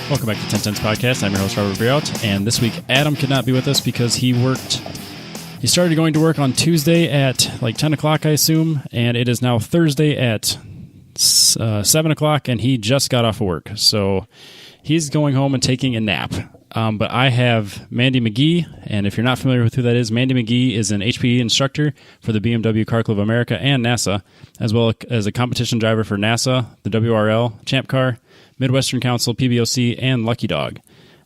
Welcome back to 10 Cents Podcast. I'm your host, Robert Breout, and this week Adam could not be with us because he started going to work on Tuesday at like 10 o'clock, I assume, and it is now Thursday at 7 o'clock, and he just got off of work. So he's going home and taking a nap. But I have Mandy McGee, and if you're not familiar with who that is, Mandy McGee is an HPDE instructor for the BMW Car Club of America and NASA, as well as a competition driver for NASA, the WRL, Champ Car, Midwestern Council, PBOC, and Lucky Dog.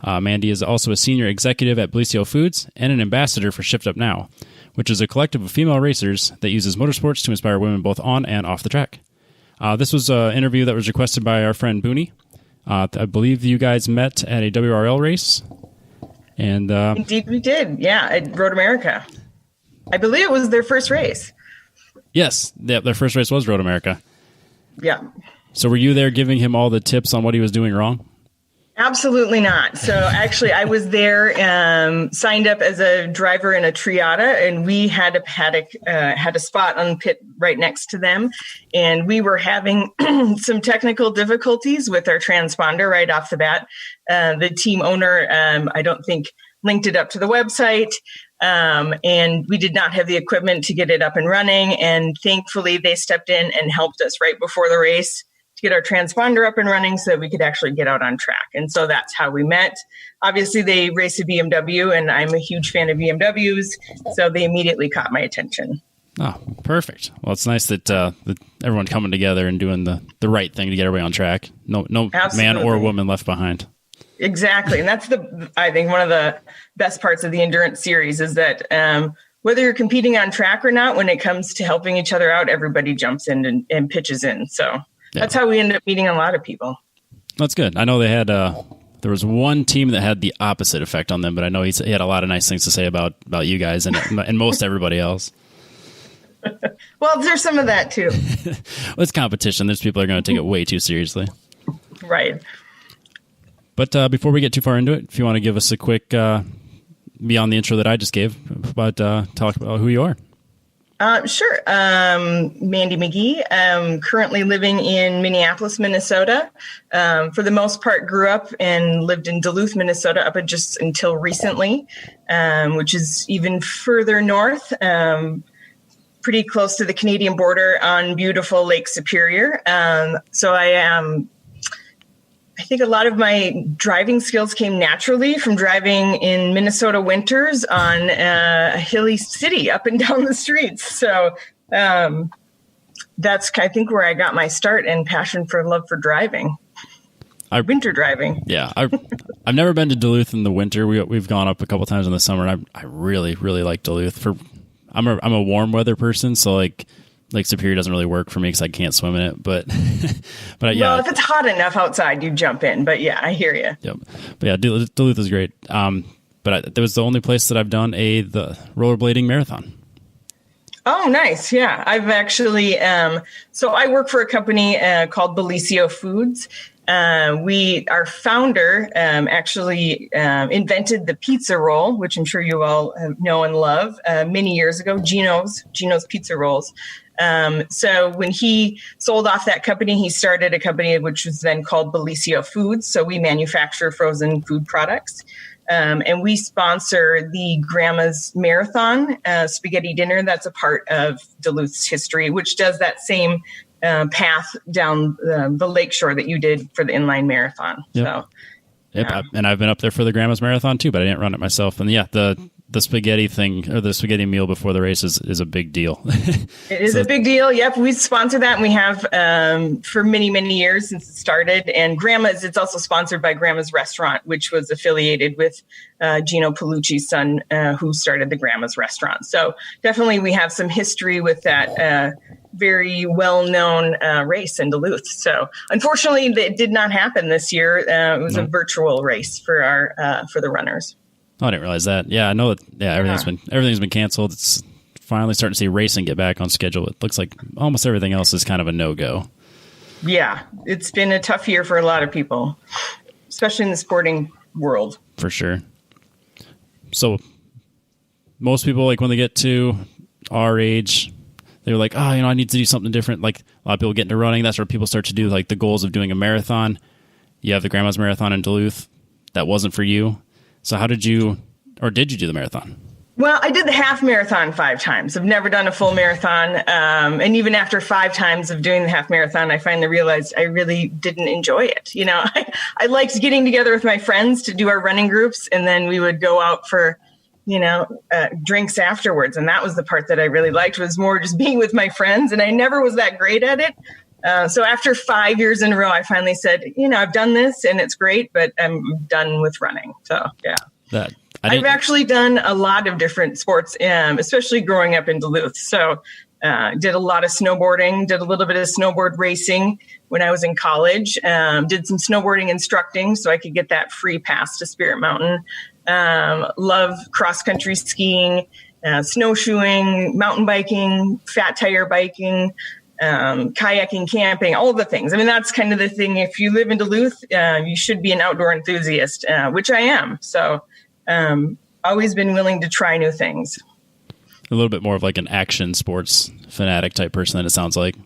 Mandy is also a senior executive at Bellisio Foods and an ambassador for Shift Up Now, which is a collective of female racers that uses motorsports to inspire women both on and off the track. This was an interview that was requested by our friend Booney. I believe you guys met at a WRL race. And indeed we did, yeah, at Road America. I believe it was their first race. Yes, their first race was Road America. Yeah. So were you there giving him all the tips on what he was doing wrong? Absolutely not. So actually, I was there, signed up as a driver in a Triada, and we had a paddock, had a spot on pit right next to them. And we were having some technical difficulties with our transponder right off the bat. The team owner, I don't think, linked it up to the website. And we did not have the equipment to get it up and running. And thankfully, they stepped in and helped us right before the race to get our transponder up and running so that we could actually get out on track. And so that's how we met. Obviously, they race a BMW, and I'm a huge fan of BMWs, so they immediately caught my attention. Oh, perfect. Well, it's nice that everyone coming together and doing the right thing to get everybody on track. No man or woman left behind. Exactly. And that's I think one of the best parts of the endurance series is that whether you're competing on track or not, when it comes to helping each other out, everybody jumps in and pitches in. So that's how we end up meeting a lot of people. That's good. I know they had there was one team that had the opposite effect on them, but I know he had a lot of nice things to say about you guys and most everybody else. Well, there's some of that too. Well, it's competition. There's people that are going to take it way too seriously. Right. But before we get too far into it, if you want to give us a quick, beyond the intro that I just gave, talk about who you are. Sure. Mandy McGee, currently living in Minneapolis, Minnesota. For the most part, grew up and lived in Duluth, Minnesota up just until recently, which is even further north, pretty close to the Canadian border on beautiful Lake Superior. So I think a lot of my driving skills came naturally from driving in Minnesota winters on a hilly city up and down the streets. So that's, I think, where I got my start and passion for love for driving. Winter driving. Yeah. I've never been to Duluth in the winter. We've gone up a couple times in the summer, and I really, really like Duluth. I'm a warm weather person, so Lake Superior doesn't really work for me because I can't swim in it. But yeah. Well, if it's hot enough outside, you jump in. But yeah, I hear you. Yep. But yeah, Duluth is great. But that was the only place that I've done the rollerblading marathon. Oh, nice. Yeah, I've actually. So I work for a company called Bellisio Foods. Our founder actually invented the pizza roll, which I'm sure you all know and love, many years ago, Gino's Pizza Rolls. So when he sold off that company, he started a company which was then called Bellisio Foods. So we manufacture frozen food products. And we sponsor the Grandma's Marathon spaghetti dinner. That's a part of Duluth's history, which does that same path down the lakeshore that you did for the inline marathon. Yep. So, yep. Yeah. And I've been up there for the Grandma's Marathon too, but I didn't run it myself. And yeah, the spaghetti thing, or the spaghetti meal before the race is a big deal. It is a big deal. Yep. We sponsor that, and we have for many, many years since it started. And Grandma's, it's also sponsored by Grandma's Restaurant, which was affiliated with Gino Palucci's son, who started the Grandma's Restaurant. So definitely we have some history with that very well-known race in Duluth. So unfortunately, it did not happen this year. It was a virtual race for the runners. Oh, I didn't realize that. Yeah, I know that. Yeah, everything's been canceled. It's finally starting to see racing get back on schedule. It looks like almost everything else is kind of a no-go. Yeah, it's been a tough year for a lot of people, especially in the sporting world. For sure. So most people, like when they get to our age, they were like, oh, I need to do something different. Like a lot of people get into running. That's where people start to do like the goals of doing a marathon. you have the Grandma's Marathon in Duluth. That wasn't for you. So how did you do the marathon? Well, I did the half marathon 5 times. I've never done a full marathon. And even after 5 times of doing the half marathon, I finally realized I really didn't enjoy it. I liked getting together with my friends to do our running groups, and then we would go out for, drinks afterwards. And that was the part that I really liked, was more just being with my friends. And I never was that great at it. So after 5 years in a row, I finally said, I've done this and it's great, but I'm done with running. So, yeah. I've actually done a lot of different sports, especially growing up in Duluth. So did a lot of snowboarding, did a little bit of snowboard racing when I was in college, did some snowboarding instructing so I could get that free pass to Spirit Mountain. Love cross-country skiing, snowshoeing, mountain biking, fat tire biking, kayaking, camping, all of the things. I mean, that's kind of the thing. If you live in Duluth, you should be an outdoor enthusiast, which I am. So always been willing to try new things. A little bit more of like an action sports fanatic type person than it sounds like.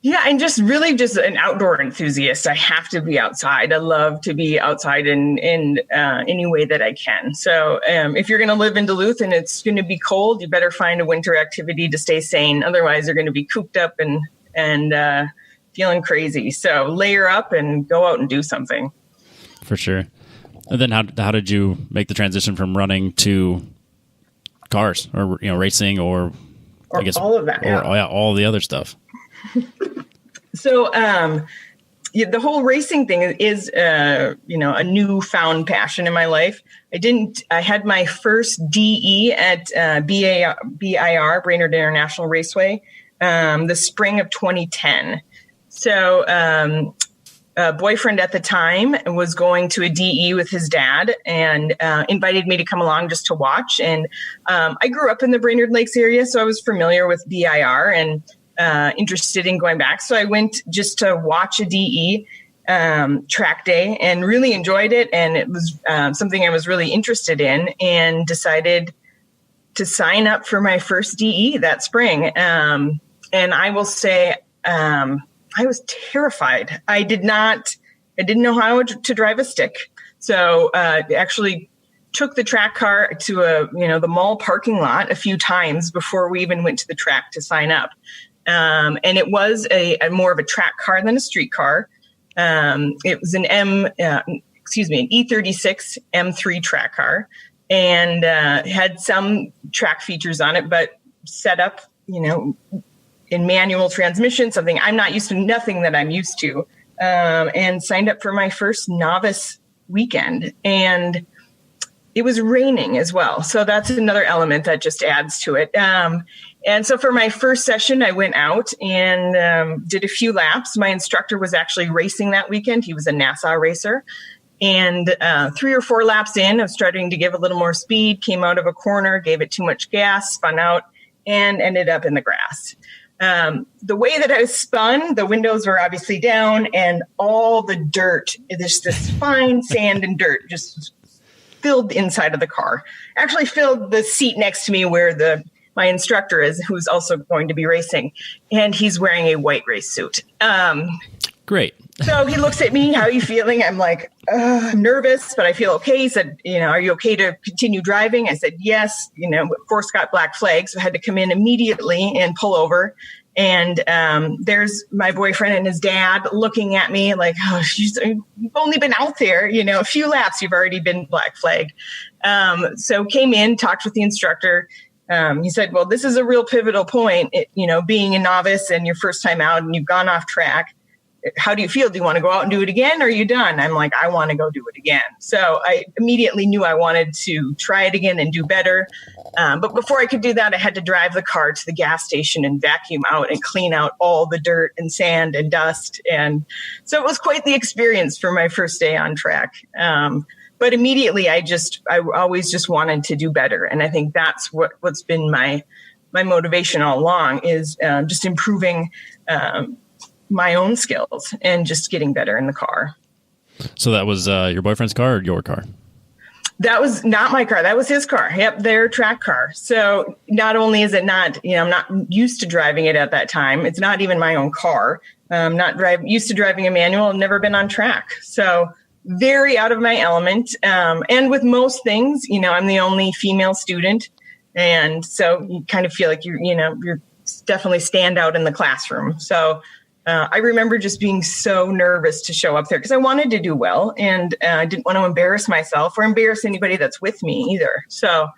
Yeah, and just really just an outdoor enthusiast. I have to be outside. I love to be outside in any way that I can. So if you're going to live in Duluth and it's going to be cold, you better find a winter activity to stay sane. Otherwise, you're going to be cooped up and feeling crazy. So layer up and go out and do something. For sure. And then how did you make the transition from running to cars or racing or I guess all of that? All the other stuff. So the whole racing thing is a newfound passion in my life. I had my first DE at BIR, Brainerd International Raceway, the spring of 2010. So a boyfriend at the time was going to a DE with his dad and invited me to come along just to watch. And I grew up in the Brainerd Lakes area, so I was familiar with BIR and interested in going back. So I went just to watch a DE track day and really enjoyed it. And it was something I was really interested in and decided to sign up for my first DE that spring. And I will say, I was terrified. I didn't know how to drive a stick. So actually took the track car to the mall parking lot a few times before we even went to the track to sign up. And it was a more of a track car than a street car. It was an E36 M3 track car, and had some track features on it, but set up, in manual transmission, something I'm not used to, nothing that I'm used to, and signed up for my first novice weekend. And it was raining as well. So that's another element that just adds to it. And so for my first session, I went out and did a few laps. My instructor was actually racing that weekend. He was a NASA racer. And 3 or 4 laps in, I was starting to give a little more speed, came out of a corner, gave it too much gas, spun out, and ended up in the grass. The way that I was spun, the windows were obviously down, and all the dirt, there's this fine sand and dirt just filled the inside of the car. Actually filled the seat next to me where my instructor is, who's also going to be racing, and he's wearing a white race suit. Great. So he looks at me, how are you feeling? I'm like, I'm nervous, but I feel okay. He said, are you okay to continue driving? I said, yes. Of course, got black flags. So I had to come in immediately and pull over. And there's my boyfriend and his dad looking at me like, oh, you've only been out there, a few laps, you've already been black flagged. So came in, talked with the instructor. He said, well, this is a real pivotal point, being a novice and your first time out and you've gone off track. How do you feel? Do you want to go out and do it again? Or are you done? I'm like, I want to go do it again. So I immediately knew I wanted to try it again and do better. But before I could do that, I had to drive the car to the gas station and vacuum out and clean out all the dirt and sand and dust. And so it was quite the experience for my first day on track. But immediately I always just wanted to do better. And I think that's what's been my motivation all along is just improving my own skills and just getting better in the car. So that was your boyfriend's car or your car? That was not my car. That was his car. Yep, their track car. So not only is it not, I'm not used to driving it at that time. It's not even my own car. I'm not used to driving a manual. I've never been on track. So very out of my element. And with most things, I'm the only female student. And so you kind of feel like you're definitely stand out in the classroom. So I remember just being so nervous to show up there because I wanted to do well, and I didn't want to embarrass myself or embarrass anybody that's with me either. So,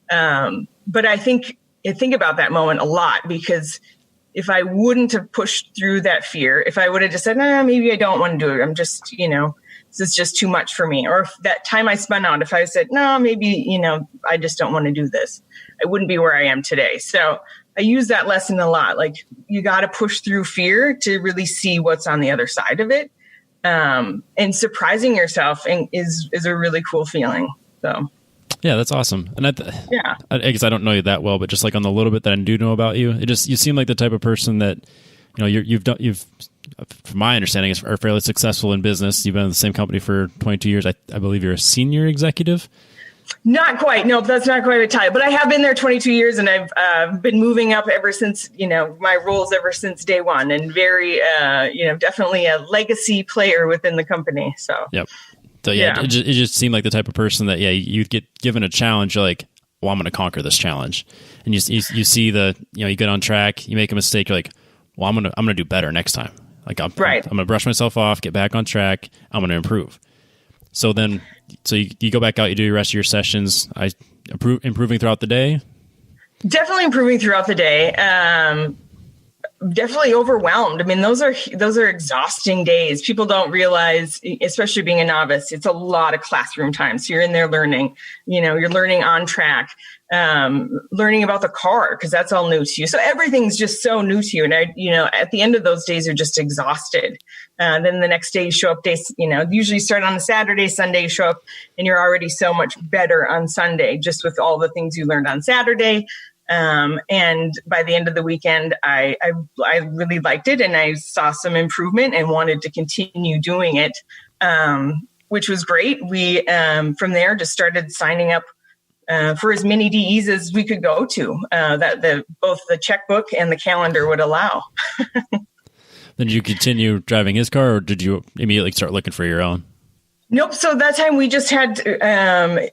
but I think about that moment a lot, because if I wouldn't have pushed through that fear, if I would have just said, maybe I don't want to do it, I'm just, this is just too much for me. Or if that time I spun out, if I said, no, maybe, I just don't want to do this, I wouldn't be where I am today. So I use that lesson a lot. Like, you got to push through fear to really see what's on the other side of it. And surprising yourself is a really cool feeling. So, yeah, that's awesome. And I guess I don't know you that well, but just like on the little bit that I do know about you, you seem like the type of person that, you've from my understanding, are fairly successful in business. You've been in the same company for 22 years. I believe you're a senior executive. Not quite. No, that's not quite a title. But I have been there 22 years, and I've been moving up ever since, my roles ever since day one, and very, definitely a legacy player within the company. So, yep. So, yeah. It just seemed like the type of person that, you'd get given a challenge, you're like, well, I'm going to conquer this challenge. And you see you get on track, you make a mistake, you're like, well, I'm going to do better next time. Like, I'm going to brush myself off, get back on track. I'm going to improve. So you go back out, you do the rest of your sessions. Improving throughout the day? Definitely improving throughout the day. Definitely overwhelmed. I mean, those are exhausting days. People don't realize, especially being a novice, it's a lot of classroom time. So you're in there learning, you're learning on track, learning about the car, because that's all new to you. So everything's just so new to you. And at the end of those days, you're just exhausted. Then the next day you show up, usually start on a Saturday, Sunday, you show up, and you're already so much better on Sunday, just with all the things you learned on Saturday. And by the end of the weekend, I really liked it, and I saw some improvement and wanted to continue doing it, which was great. We, from there, just started signing up for as many DEs as we could go to, that both the checkbook and the calendar would allow. Then did you continue driving his car, or did you immediately start looking for your own? Nope. So that time we just had,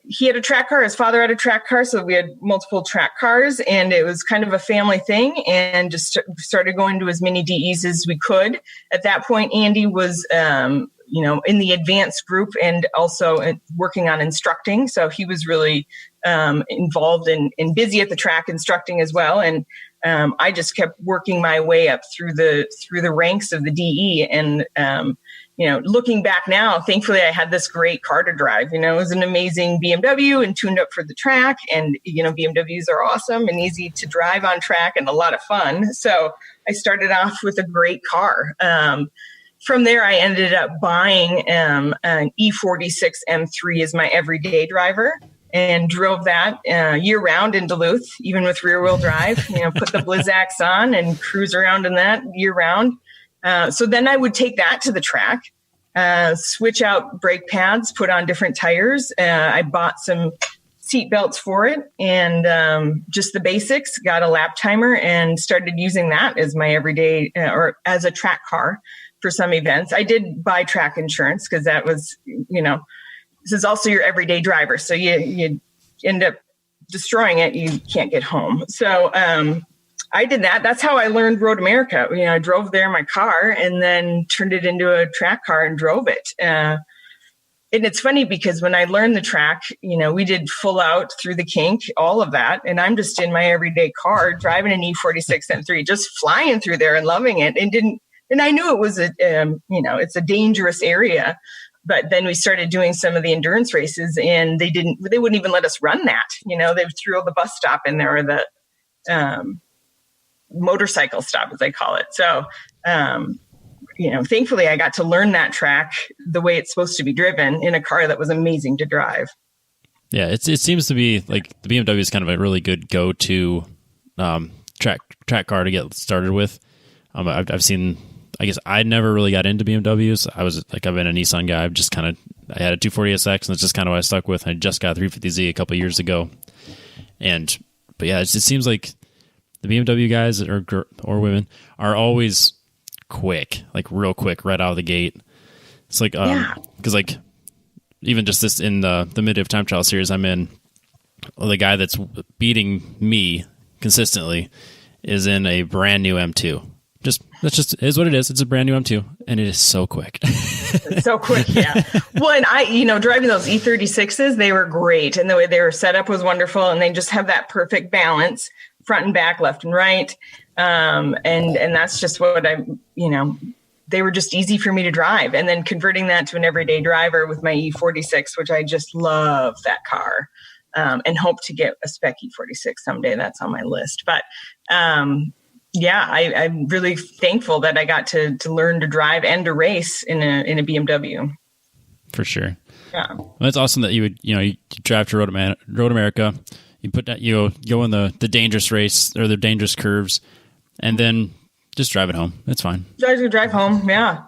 he had a track car, his father had a track car. So we had multiple track cars, and it was kind of a family thing, and just started going to as many DEs as we could. At that point, Andy was, in the advanced group and also working on instructing. So he was really involved and busy at the track instructing as well. And I just kept working my way up through the ranks of the DE. And, looking back now, thankfully I had this great car to drive. It was an amazing BMW and tuned up for the track. And, BMWs are awesome and easy to drive on track and a lot of fun. So I started off with a great car. From there, I ended up buying an E46 M3 as my everyday driver, and drove that year round in Duluth, even with rear wheel drive, put the Blizzaks on and cruise around in that year round. So then I would take that to the track, switch out brake pads, put on different tires. I bought some seat belts for it, and just the basics, got a lap timer, and started using that as my everyday or as a track car for some events. I did buy track insurance because that was, this is also your everyday driver. So you end up destroying it. You can't get home. So I did that. That's how I learned Road America. I drove there in my car and then turned it into a track car and drove it. And it's funny because when I learned the track, we did full out through the kink, all of that. And I'm just in my everyday car driving an E46 M3, just flying through there and loving it, and I knew it was it's a dangerous area, but then we started doing some of the endurance races, and they wouldn't even let us run that. They threw the bus stop in there, or the motorcycle stop, as they call it. So, thankfully I got to learn that track the way it's supposed to be driven in a car that was amazing to drive. Yeah. It seems to be like the BMW is kind of a really good go-to, track car to get started with. I've seen, I guess I never really got into BMWs. I've been a Nissan guy. I've just kind of I had a 240SX, and that's just kind of what I stuck with. I just got a 350Z a couple years ago. But yeah, it seems like the BMW guys or women are always quick, like real quick, right out of the gate. It's like, because like even just this in the Mid-Div Time Trial series I'm in, the guy that's beating me consistently is in a brand new M2. That's just is what it is. It's a brand new M2, and it is so quick. So quick, yeah. Well, and driving those E36s, they were great, and the way they were set up was wonderful, and they just have that perfect balance, front and back, left and right, and that's just what they were just easy for me to drive, and then converting that to an everyday driver with my E46, which I just love that car, and hope to get a spec E46 someday. That's on my list, but. I'm really thankful that I got to learn to drive and to race in a BMW. For sure. Yeah. Well, that's awesome that you drive to Road America. You put that, go in the dangerous race or the dangerous curves, and then just drive it home. It's fine. Drive home. Yeah.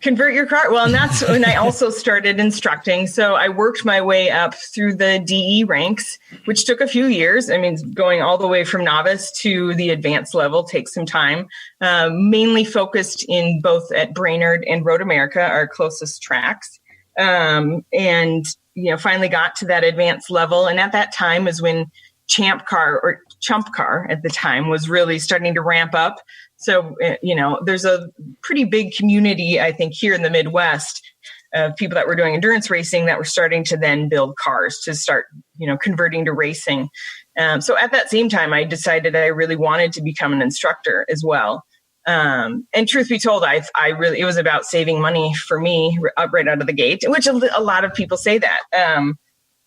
Convert your car. Well, and that's when I also started instructing. So I worked my way up through the DE ranks, which took a few years. I mean, going all the way from novice to the advanced level takes some time. Mainly focused in both at Brainerd and Road America, our closest tracks. And finally got to that advanced level. And at that time is when Chump Car at the time was really starting to ramp up. So, there's a pretty big community, I think, here in the Midwest of people that were doing endurance racing that were starting to then build cars to start, converting to racing. So at that same time, I decided I really wanted to become an instructor as well. And truth be told, it was about saving money for me right out of the gate, which a lot of people say that.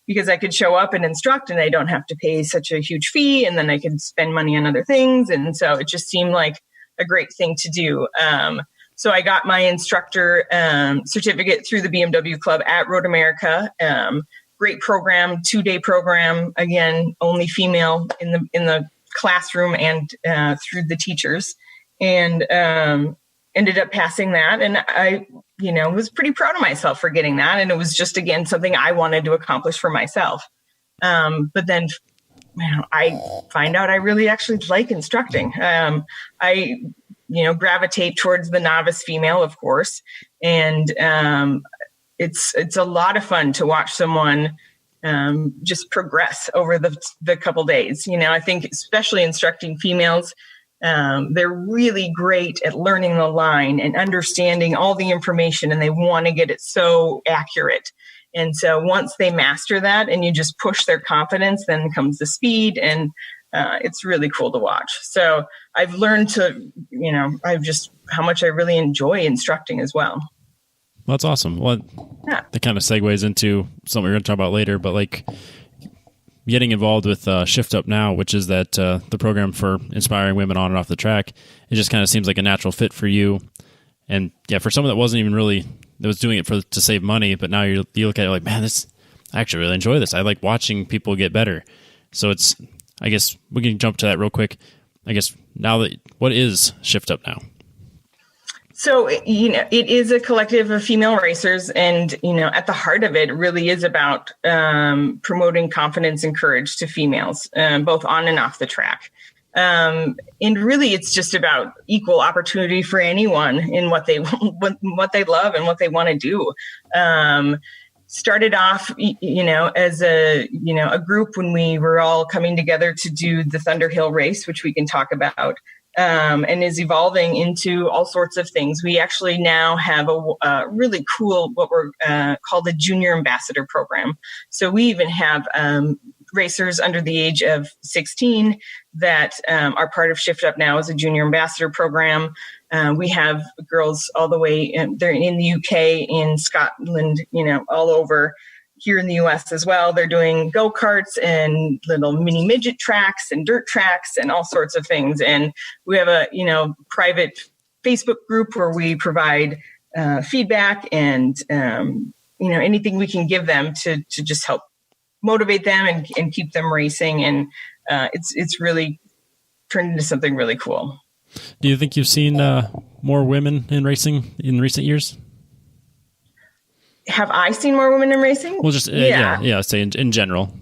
Because I could show up and instruct and I don't have to pay such a huge fee, and then I could spend money on other things. And so it just seemed like a great thing to do. So I got my instructor certificate through the BMW Club at Road America. Great program, 2-day program. Again, only female in the classroom and through the teachers, and ended up passing that. And I, was pretty proud of myself for getting that. And it was just, again, something I wanted to accomplish for myself. But then I find out I really actually like instructing. I gravitate towards the novice female, of course. And it's a lot of fun to watch someone just progress over the couple days. I think especially instructing females, they're really great at learning the line and understanding all the information, and they want to get it so accurate. And so once they master that and you just push their confidence, then comes the speed, and it's really cool to watch. So I've learned to, how much I really enjoy instructing as well. Well, that's awesome. Well, yeah. That kind of segues into something we're going to talk about later, but like getting involved with Shift Up Now, which is that the program for inspiring women on and off the track, it just kind of seems like a natural fit for you. And yeah, for someone that wasn't even really, that was doing it to save money, but now you look at it like, man, I actually really enjoy this. I like watching people get better. So I guess we can jump to that real quick. I guess what is Shift Up Now? So, it is a collective of female racers, and, at the heart of it really is about promoting confidence and courage to females, both on and off the track. And really, it's just about equal opportunity for anyone in what they love and what they want to do. Started off, as a group when we were all coming together to do the Thunder Hill race, which we can talk about. And is evolving into all sorts of things. We actually now have a really cool, what we're called the Junior Ambassador Program. So we even have racers under the age of 16 that are part of Shift Up Now as a Junior Ambassador Program. We have girls all the way, they're in the UK, in Scotland, all over. Here in the U.S. as well, they're doing go-karts and little mini midget tracks and dirt tracks and all sorts of things. And we have a, private Facebook group where we provide feedback and, anything we can give them to just help motivate them and keep them racing. And it's really turned into something really cool. Do you think you've seen more women in racing in recent years? have I seen more women in racing? Well, just yeah. Say in general.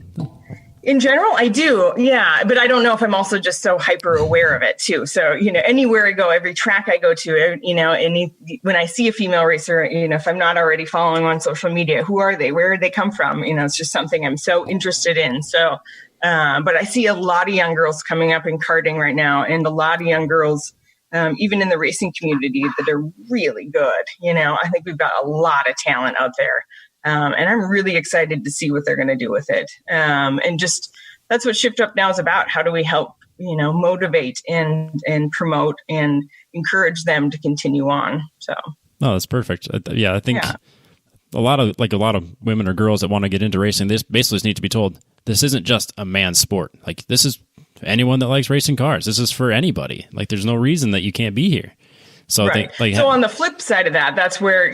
In general, I do. Yeah. But I don't know if I'm also just so hyper aware of it too. So, anywhere I go, every track I go to, when I see a female racer, if I'm not already following on social media, who are they? Where did they come from? It's just something I'm so interested in. So, but I see a lot of young girls coming up in karting right now, and a lot of young girls, even in the racing community, that are really good. I think we've got a lot of talent out there. And I'm really excited to see what they're going to do with it. And just that's what Shift Up Now is about. How do we help, motivate and promote and encourage them to continue on? So, oh, that's perfect. I think a lot of women or girls that want to get into racing, they basically just need to be told this isn't just a man's sport. Like, this is anyone that likes racing cars. This is for anybody. Like, there's no reason that you can't be here. So, right. So on the flip side of that, that's where,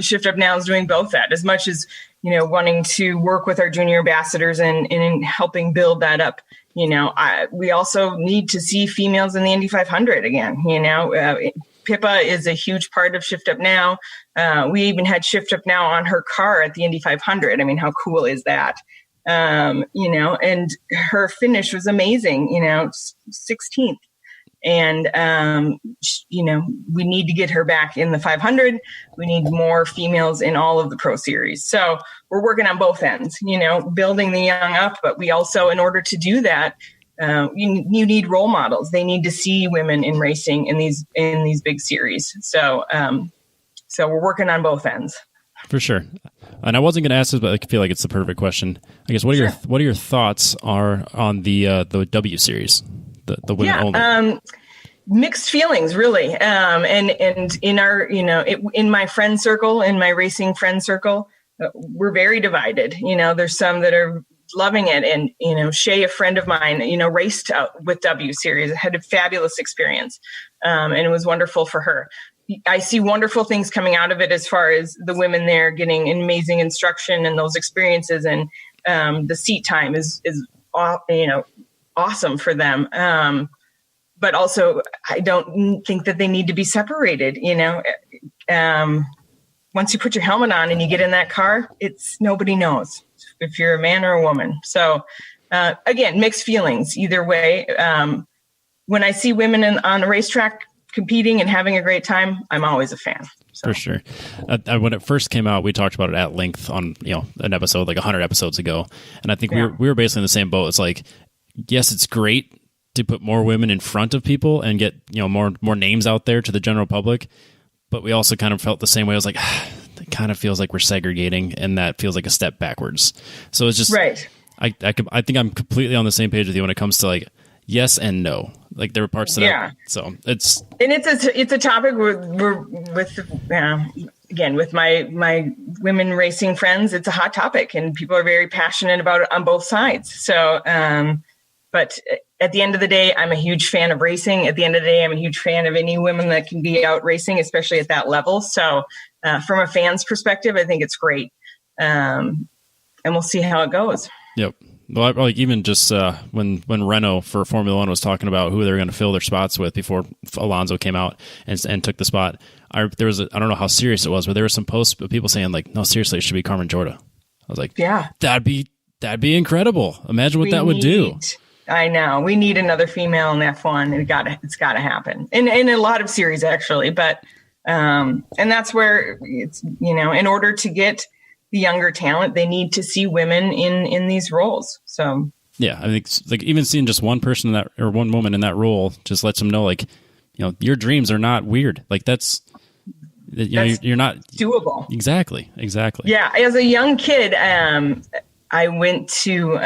Shift Up Now is doing both that, as much as, wanting to work with our junior ambassadors and in helping build that up. We also need to see females in the Indy 500 again. Pippa is a huge part of Shift Up Now. We even had Shift Up Now on her car at the Indy 500. I mean, how cool is that? And her finish was amazing, 16th. And, we need to get her back in the 500. We need more females in all of the pro series. So we're working on both ends, building the young up. But we also, in order to do that, you need role models. They need to see women in racing in these big series. So we're working on both ends. For sure. And I wasn't going to ask this, but I feel like it's the perfect question. I guess what are your thoughts on the W series? The women only. Mixed feelings, really. And in our, in my friend circle, in my racing friend circle, we're very divided. There's some that are loving it. And, Shay, a friend of mine, raced out with W series, had a fabulous experience. And it was wonderful for her. I see wonderful things coming out of it as far as the women there getting amazing instruction and those experiences. And the seat time is awesome for them. But also, I don't think that they need to be separated. Once you put your helmet on and you get in that car, nobody knows if you're a man or a woman. So again, mixed feelings either way. When I see women on a racetrack competing and having a great time, I'm always a fan. So. For sure. When it first came out, we talked about it at length on an episode like 100 episodes ago, and I think we were basically in the same boat. It's like, yes, it's great to put more women in front of people and get more names out there to the general public, but we also kind of felt the same way. I was like, it kind of feels like we're segregating, and that feels like a step backwards. So it's just right. I think I'm completely on the same page with you when it comes to like yes and no. Like there were parts that so it's a topic we're with again with my women racing friends. It's a hot topic, and people are very passionate about it on both sides. So, but at the end of the day, I'm a huge fan of racing. At the end of the day, I'm a huge fan of any women that can be out racing, especially at that level. So, from a fan's perspective, I think it's great, and we'll see how it goes. Yep. Well, like even just when Renault for Formula One was talking about who they were going to fill their spots with before Alonso came out and took the spot, there was I don't know how serious it was, but there were some posts of people saying like, no, seriously, it should be Carmen Jorda. I was like, yeah, that'd be incredible. Imagine what that would do. I know we need another female in F1. It's got to happen in a lot of series actually, but and that's where it's in order to get the younger talent, they need to see women in these roles. So yeah, I think like even seeing just one person or one woman in that role just lets them know like, your dreams are not weird. Like that's you're not doable. Exactly. Yeah. As a young kid, I went to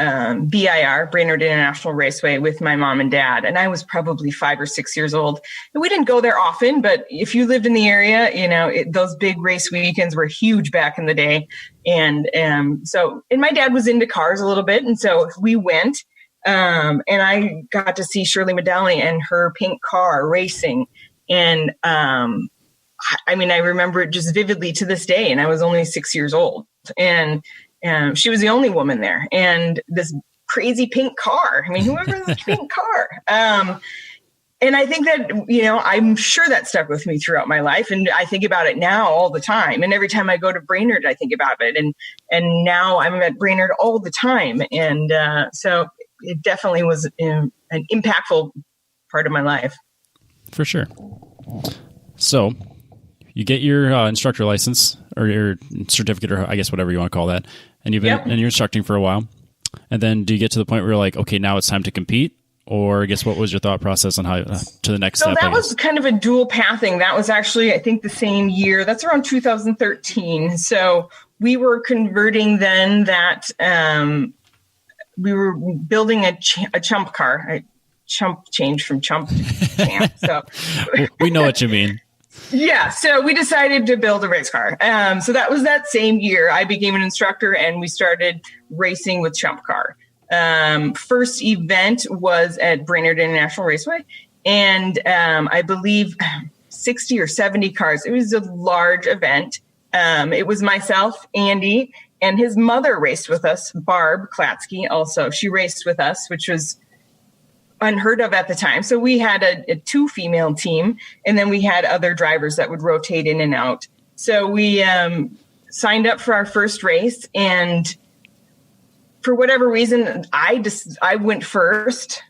BIR, Brainerd International Raceway, with my mom and dad, and I was probably 5 or 6 years old. And we didn't go there often, but if you lived in the area, those big race weekends were huge back in the day. And my dad was into cars a little bit, and so we went, and I got to see Shirley Medalli and her pink car racing. And I remember it just vividly to this day, and I was only 6 years old. And she was the only woman there, and this crazy pink car. I mean, whoever this pink car. And I think that, you know, I'm sure that stuck with me throughout my life. And I think about it now all the time. And every time I go to Brainerd, I think about it. And now I'm at Brainerd all the time. And so it definitely was an impactful part of my life. For sure. So you get your instructor license or your certificate, or I guess whatever you want to call that. And you've been and you're instructing for a while. And then do you get to the point where you're like, okay, now it's time to compete? Or I guess what was your thought process on how to the next step? So that was kind of a dual pathing. That was actually, I think, the same year. That's around 2013. So we were converting then that we were building a chump car. Chump changed from chump to champ. So we know what you mean. Yeah. So we decided to build a race car. So that was that same year I became an instructor and we started racing with chump car. First event was at Brainerd International Raceway, and I believe 60 or 70 cars. It was a large event. It was myself, Andy, and his mother raced with us, Barb Klatsky also. She raced with us, which was unheard of at the time. So we had a 2-female team, and then we had other drivers that would rotate in and out. So we signed up for our first race, and for whatever reason, I went first.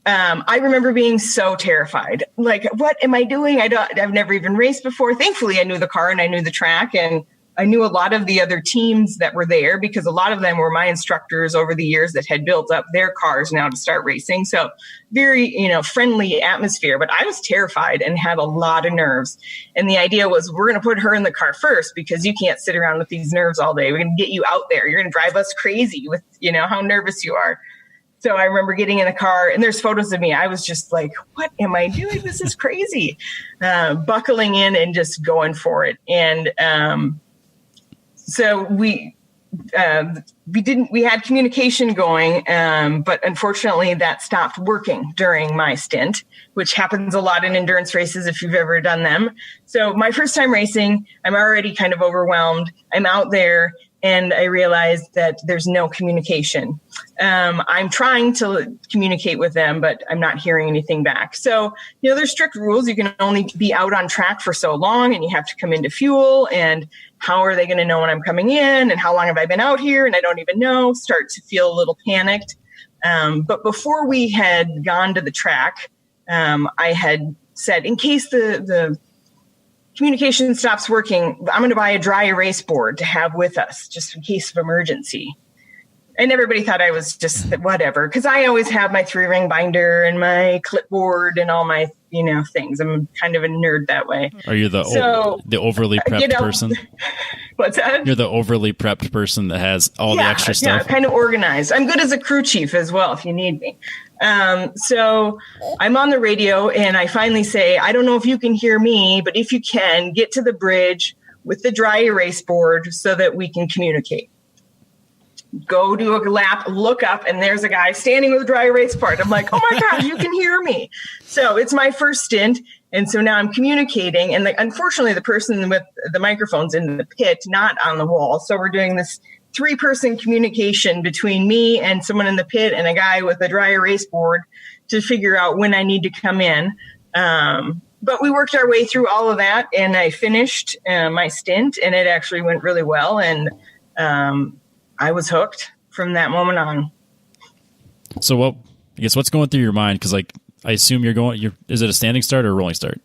I remember being so terrified. Like, what am I doing? I've never even raced before. Thankfully, I knew the car and I knew the track, and I knew a lot of the other teams that were there because a lot of them were my instructors over the years that had built up their cars now to start racing. So very, friendly atmosphere, but I was terrified and had a lot of nerves. And the idea was we're going to put her in the car first because you can't sit around with these nerves all day. We're going to get you out there. You're going to drive us crazy with, how nervous you are. So I remember getting in the car and there's photos of me. I was just like, what am I doing? This is crazy. Buckling in and just going for it. And, so we had communication going, but unfortunately that stopped working during my stint, which happens a lot in endurance races if you've ever done them. So my first time racing, I'm already kind of overwhelmed. I'm out there and I realized that there's no communication. I'm trying to communicate with them, but I'm not hearing anything back. So, there's strict rules. You can only be out on track for so long and you have to come into fuel. And how are they going to know when I'm coming in? And how long have I been out here? And I don't even know. Start to feel a little panicked. But before we had gone to the track, I had said, in case the communication stops working, I'm going to buy a dry erase board to have with us just in case of emergency. And everybody thought I was just whatever, because I always have my 3-ring binder and my clipboard and all my, things. I'm kind of a nerd that way. Are you the overly prepped person? What's that? You're the overly prepped person that has all the extra stuff. Yeah, kind of organized. I'm good as a crew chief as well if you need me. So I'm on the radio and I finally say, I don't know if you can hear me, but if you can, get to the bridge with the dry erase board so that we can communicate. Go do a lap, look up, and there's a guy standing with a dry erase board. I'm like, oh my gosh, you can hear me. So it's my first stint. And so now I'm communicating. And unfortunately, the person with the microphone's in the pit, not on the wall. So we're doing this 3-person communication between me and someone in the pit and a guy with a dry erase board to figure out when I need to come in. But we worked our way through all of that, and I finished my stint, and it actually went really well. And I was hooked from that moment on. So what's going through your mind? Because I assume is it a standing start or a rolling start?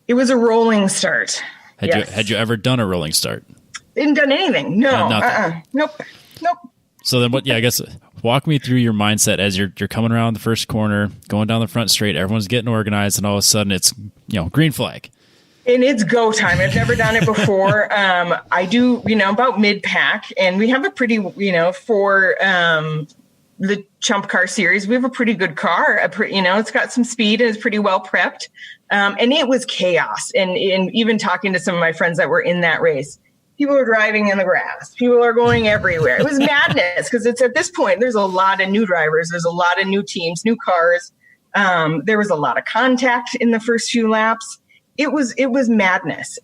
It was a rolling start. Had you ever done a rolling start? Didn't done anything. No. Nope. So then I guess walk me through your mindset as you're coming around the first corner, going down the front straight, everyone's getting organized, and all of a sudden it's, green flag. And it's go time. I've never done it before. I do, about mid-pack, and we have a pretty, for the Chump Car Series, we have a pretty good car. It's got some speed and it's pretty well prepped. And it was chaos. And even talking to some of my friends that were in that race, people are driving in the grass. People are going everywhere. It was madness because it's at this point, there's a lot of new drivers. There's a lot of new teams, new cars. There was a lot of contact in the first few laps. It was madness.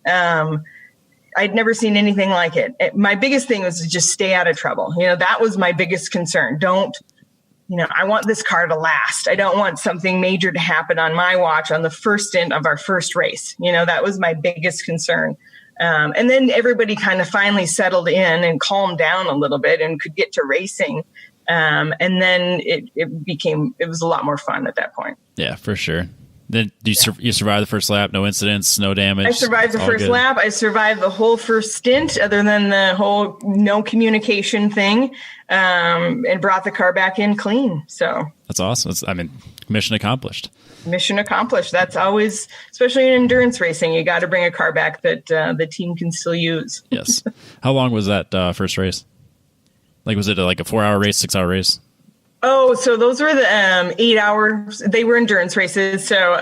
I'd never seen anything like it. My biggest thing was to just stay out of trouble. That was my biggest concern. Don't I want this car to last. I don't want something major to happen on my watch on the first stint of our first race. That was my biggest concern. And then everybody kind of finally settled in and calmed down a little bit and could get to racing. And then it was a lot more fun at that point. Yeah, for sure. Then you survived the first lap, no incidents, no damage. I survived the first lap. I survived the whole first stint, other than the whole no communication thing, and brought the car back in clean. So that's awesome. Mission accomplished. Mission accomplished. That's always, especially in endurance racing, you got to bring a car back that the team can still use. Yes. How long was that first race? Like, was it like a 4-hour race, 6-hour race? Oh, so those were the 8 hours. They were endurance races. So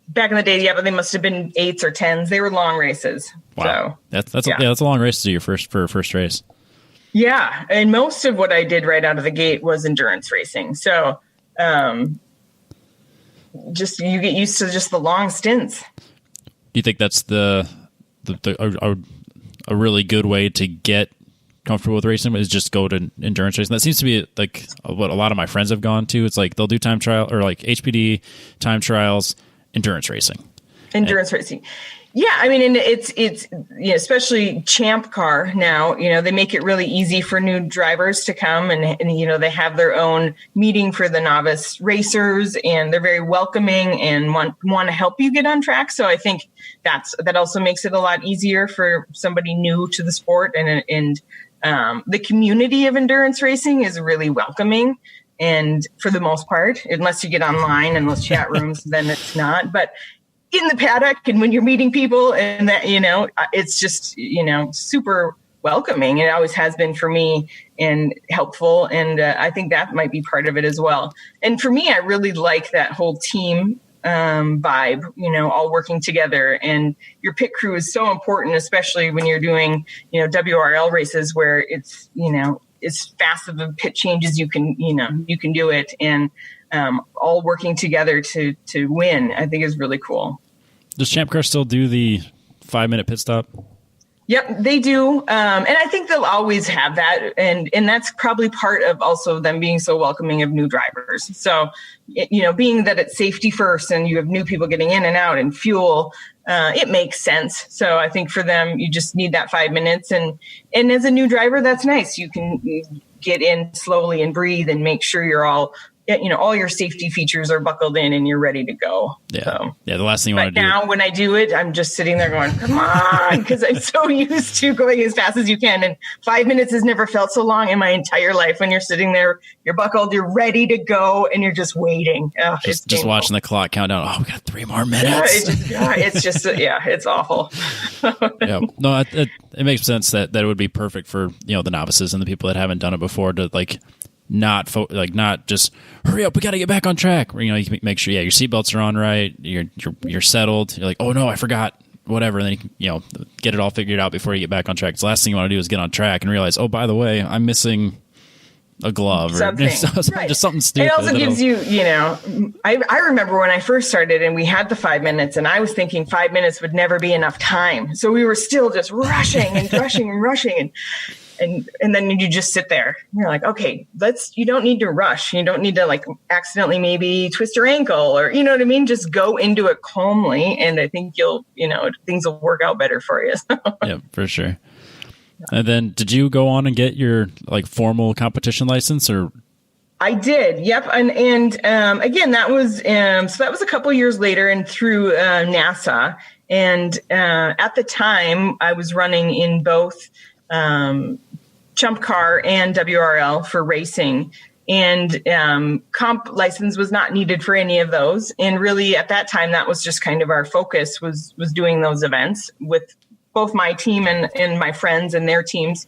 back in the day, but they must have been 8s or 10s. They were long races. Wow, so, that's a long race to do for your first race. Yeah, and most of what I did right out of the gate was endurance racing. So just you get used to just the long stints. Do you think that's a really good way to get comfortable with racing is just go to endurance racing? That seems to be like what a lot of my friends have gone to. It's like they'll do time trial or like HPDE time trials, endurance racing. Yeah, and it's especially Champ Car now. They make it really easy for new drivers to come, and they have their own meeting for the novice racers, and they're very welcoming and want to help you get on track. So I think that also makes it a lot easier for somebody new to the sport, and the community of endurance racing is really welcoming. And for the most part, unless you get online and those chat rooms, then it's not. But in the paddock and when you're meeting people and that, it's just, super welcoming. It always has been for me and helpful. And I think that might be part of it as well. And for me, I really like that whole team vibe, all working together, and your pit crew is so important, especially when you're doing, WRL races where it's, as fast of a pit change as you can do it, and all working together to win, I think is really cool. Does Champ Car still do the 5-minute pit stop? Yep, they do. And I think they'll always have that. And that's probably part of also them being so welcoming of new drivers. So, being that it's safety first and you have new people getting in and out and fuel, it makes sense. So I think for them, you just need that 5 minutes. And as a new driver, that's nice. You can get in slowly and breathe and make sure you're all your safety features are buckled in and you're ready to go. Yeah. So, the last thing you want to do. Now when I do it, I'm just sitting there going, come on, because I'm so used to going as fast as you can. And 5 minutes has never felt so long in my entire life. When you're sitting there, you're buckled, you're ready to go, and you're just waiting. Oh, just watching the clock count down. Oh, we got 3 more minutes. It's awful. Yeah. No, it makes sense that it would be perfect for, the novices and the people that haven't done it before to not just hurry up, we got to get back on track. You can make sure, your seatbelts are on right, you're settled. You're like, oh no, I forgot, whatever. And then you get it all figured out before you get back on track. The last thing you want to do is get on track and realize, oh, by the way, I'm missing a glove or something. Right. Just something stupid. It also gives you, I remember when I first started and we had the 5 minutes, and I was thinking 5 minutes would never be enough time. So we were still just rushing and rushing and rushing. And then you just sit there. You're like, okay, you don't need to rush. You don't need to accidentally maybe twist your ankle or, you know what I mean? Just go into it calmly. And I think things will work out better for you. Yeah, for sure. And then did you go on and get your formal competition license or? I did. Yep. And again, that was, so that was a couple years later and through NASA. And at the time I was running in both Chump Car and WRL for racing, and comp license was not needed for any of those. And really at that time, that was just kind of our focus was doing those events with both my team and my friends and their teams.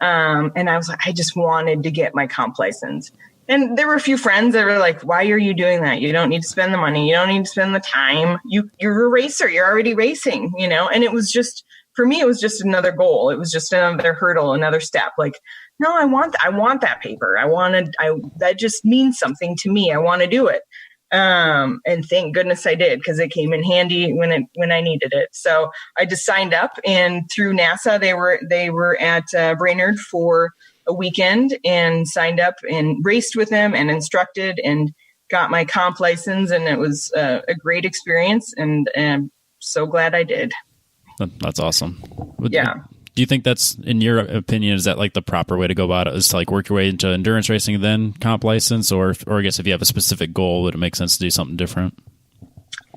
And I was like, I just wanted to get my comp license. And there were a few friends that were like, why are you doing that? You don't need to spend the money. You don't need to spend the time. You're a racer. You're already racing, and it was just, for me, it was just another goal. It was just another hurdle, another step. No, I want that paper. That just means something to me. I want to do it. And thank goodness I did, because it came in handy when I needed it. So I just signed up, and through NASA, they were at Brainerd for a weekend and signed up and raced with him and instructed and got my comp license. And it was a great experience. And I'm so glad I did. That's awesome. Yeah. Do you think that's, in your opinion, is that like the proper way to go about it, is to like work your way into endurance racing and then comp license? Or I guess if you have a specific goal, would it make sense to do something different?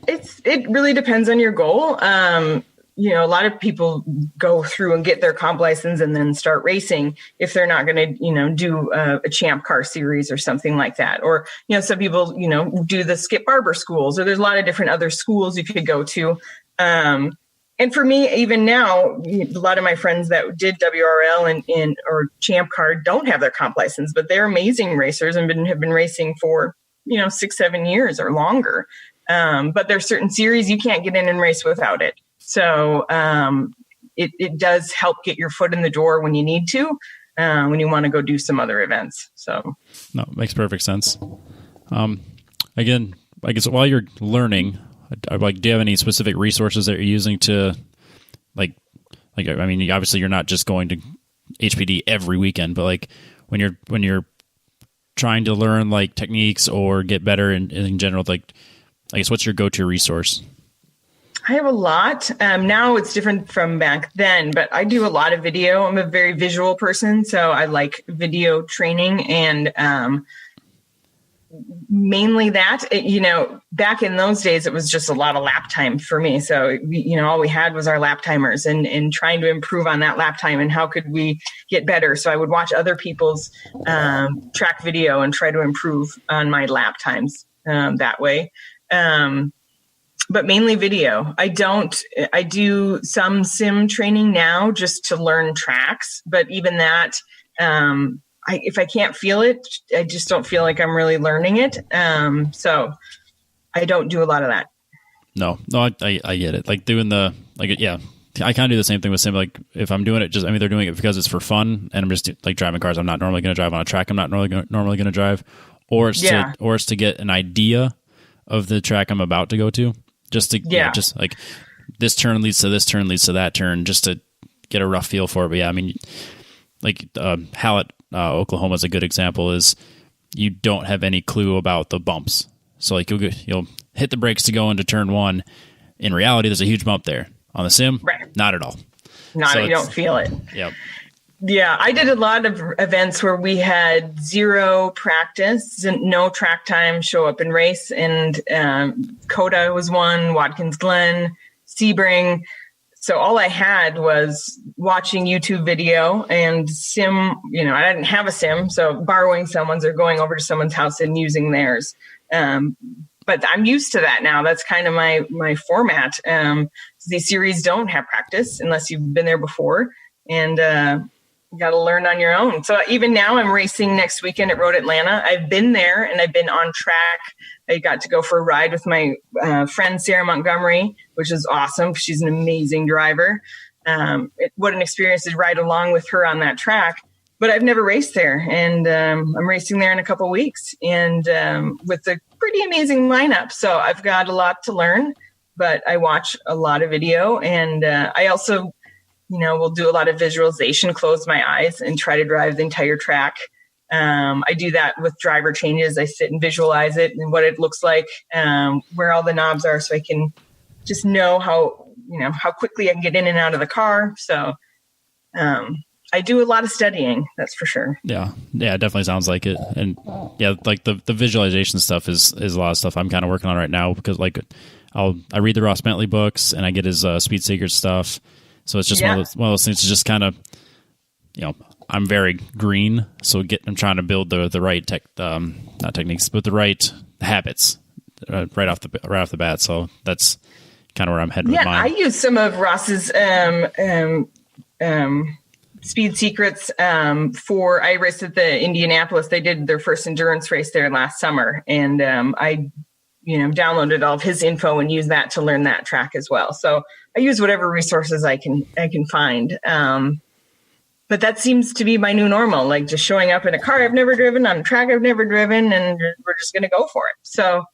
It really depends on your goal. A lot of people go through and get their comp license and then start racing if they're not going to, do a champ car series or something like that. Or, some people, do the Skip Barber schools, or there's a lot of different other schools you could go to. And for me, even now, a lot of my friends that did WRL and or champ car don't have their comp license, but they're amazing racers and have been racing for, 6-7 years or longer. But there's certain series you can't get in and race without it. So it does help get your foot in the door when you need to, when you want to go do some other events. So no, it makes perfect sense. Again, I guess while you're learning, do you have any specific resources that you're using to obviously you're not just going to HPD every weekend, but like when you're trying to learn like techniques or get better in general, like, I guess, what's your go-to resource? I have a lot. Now it's different from back then, but I do a lot of video. I'm a very visual person, so I like video training and mainly that. Back in those days, it was just a lot of lap time for me. So, all we had was our lap timers and trying to improve on that lap time and how could we get better. So I would watch other people's track video and try to improve on my lap times that way. But mainly video. I do some sim training now just to learn tracks, but even that, if I can't feel it, I just don't feel like I'm really learning it. So I don't do a lot of that. No, I get it. Like doing I kind of do the same thing with sim. Like if I'm doing it, I'm either doing it because it's for fun and I'm just like driving cars I'm not normally going to drive on a track I'm not normally going to drive, or it's to get an idea of the track I'm about to go to. Just like this turn leads to this turn leads to that turn, just to get a rough feel for it. But yeah, I mean, like Hallett, Oklahoma is a good example. Is you don't have any clue about the bumps, so like you'll hit the brakes to go into turn one. In reality, there's a huge bump there. On the sim, right? Not at all. You don't feel it. Yep. Yeah, I did a lot of events where we had zero practice, no track time, show up and race. And Coda was one, Watkins Glen, Sebring. So all I had was watching YouTube video and sim. I didn't have a sim, so borrowing someone's or going over to someone's house and using theirs. But I'm used to that now. That's kind of my format. These series don't have practice unless you've been there before. And you got to learn on your own. So even now I'm racing next weekend at Road Atlanta. I've been there and I've been on track. I got to go for a ride with my friend, Sarah Montgomery, which is awesome. She's an amazing driver. What an experience to ride along with her on that track. But I've never raced there. And I'm racing there in a couple weeks and with a pretty amazing lineup. So I've got a lot to learn, but I watch a lot of video. And I also we'll do a lot of visualization, close my eyes and try to drive the entire track. I do that with driver changes. I sit and visualize it and what it looks like, where all the knobs are, so I can just know how quickly I can get in and out of the car. So I do a lot of studying, that's for sure. Yeah, it definitely sounds like it. And yeah, like the visualization stuff is a lot of stuff I'm kind of working on right now, because like I read the Ross Bentley books and I get his Speed Secrets stuff. So it's just one of those things to just kind of, I'm very green. So I'm trying to build the right not techniques, but the right habits right off the bat. So that's kind of where I'm heading with mine. I use some of Ross's Speed Secrets I raced at the Indianapolis. They did their first endurance race there last summer. And I downloaded all of his info and use that to learn that track as well. So I use whatever resources I can find. But that seems to be my new normal, like just showing up in a car I've never driven, on a track I've never driven, and we're just going to go for it. So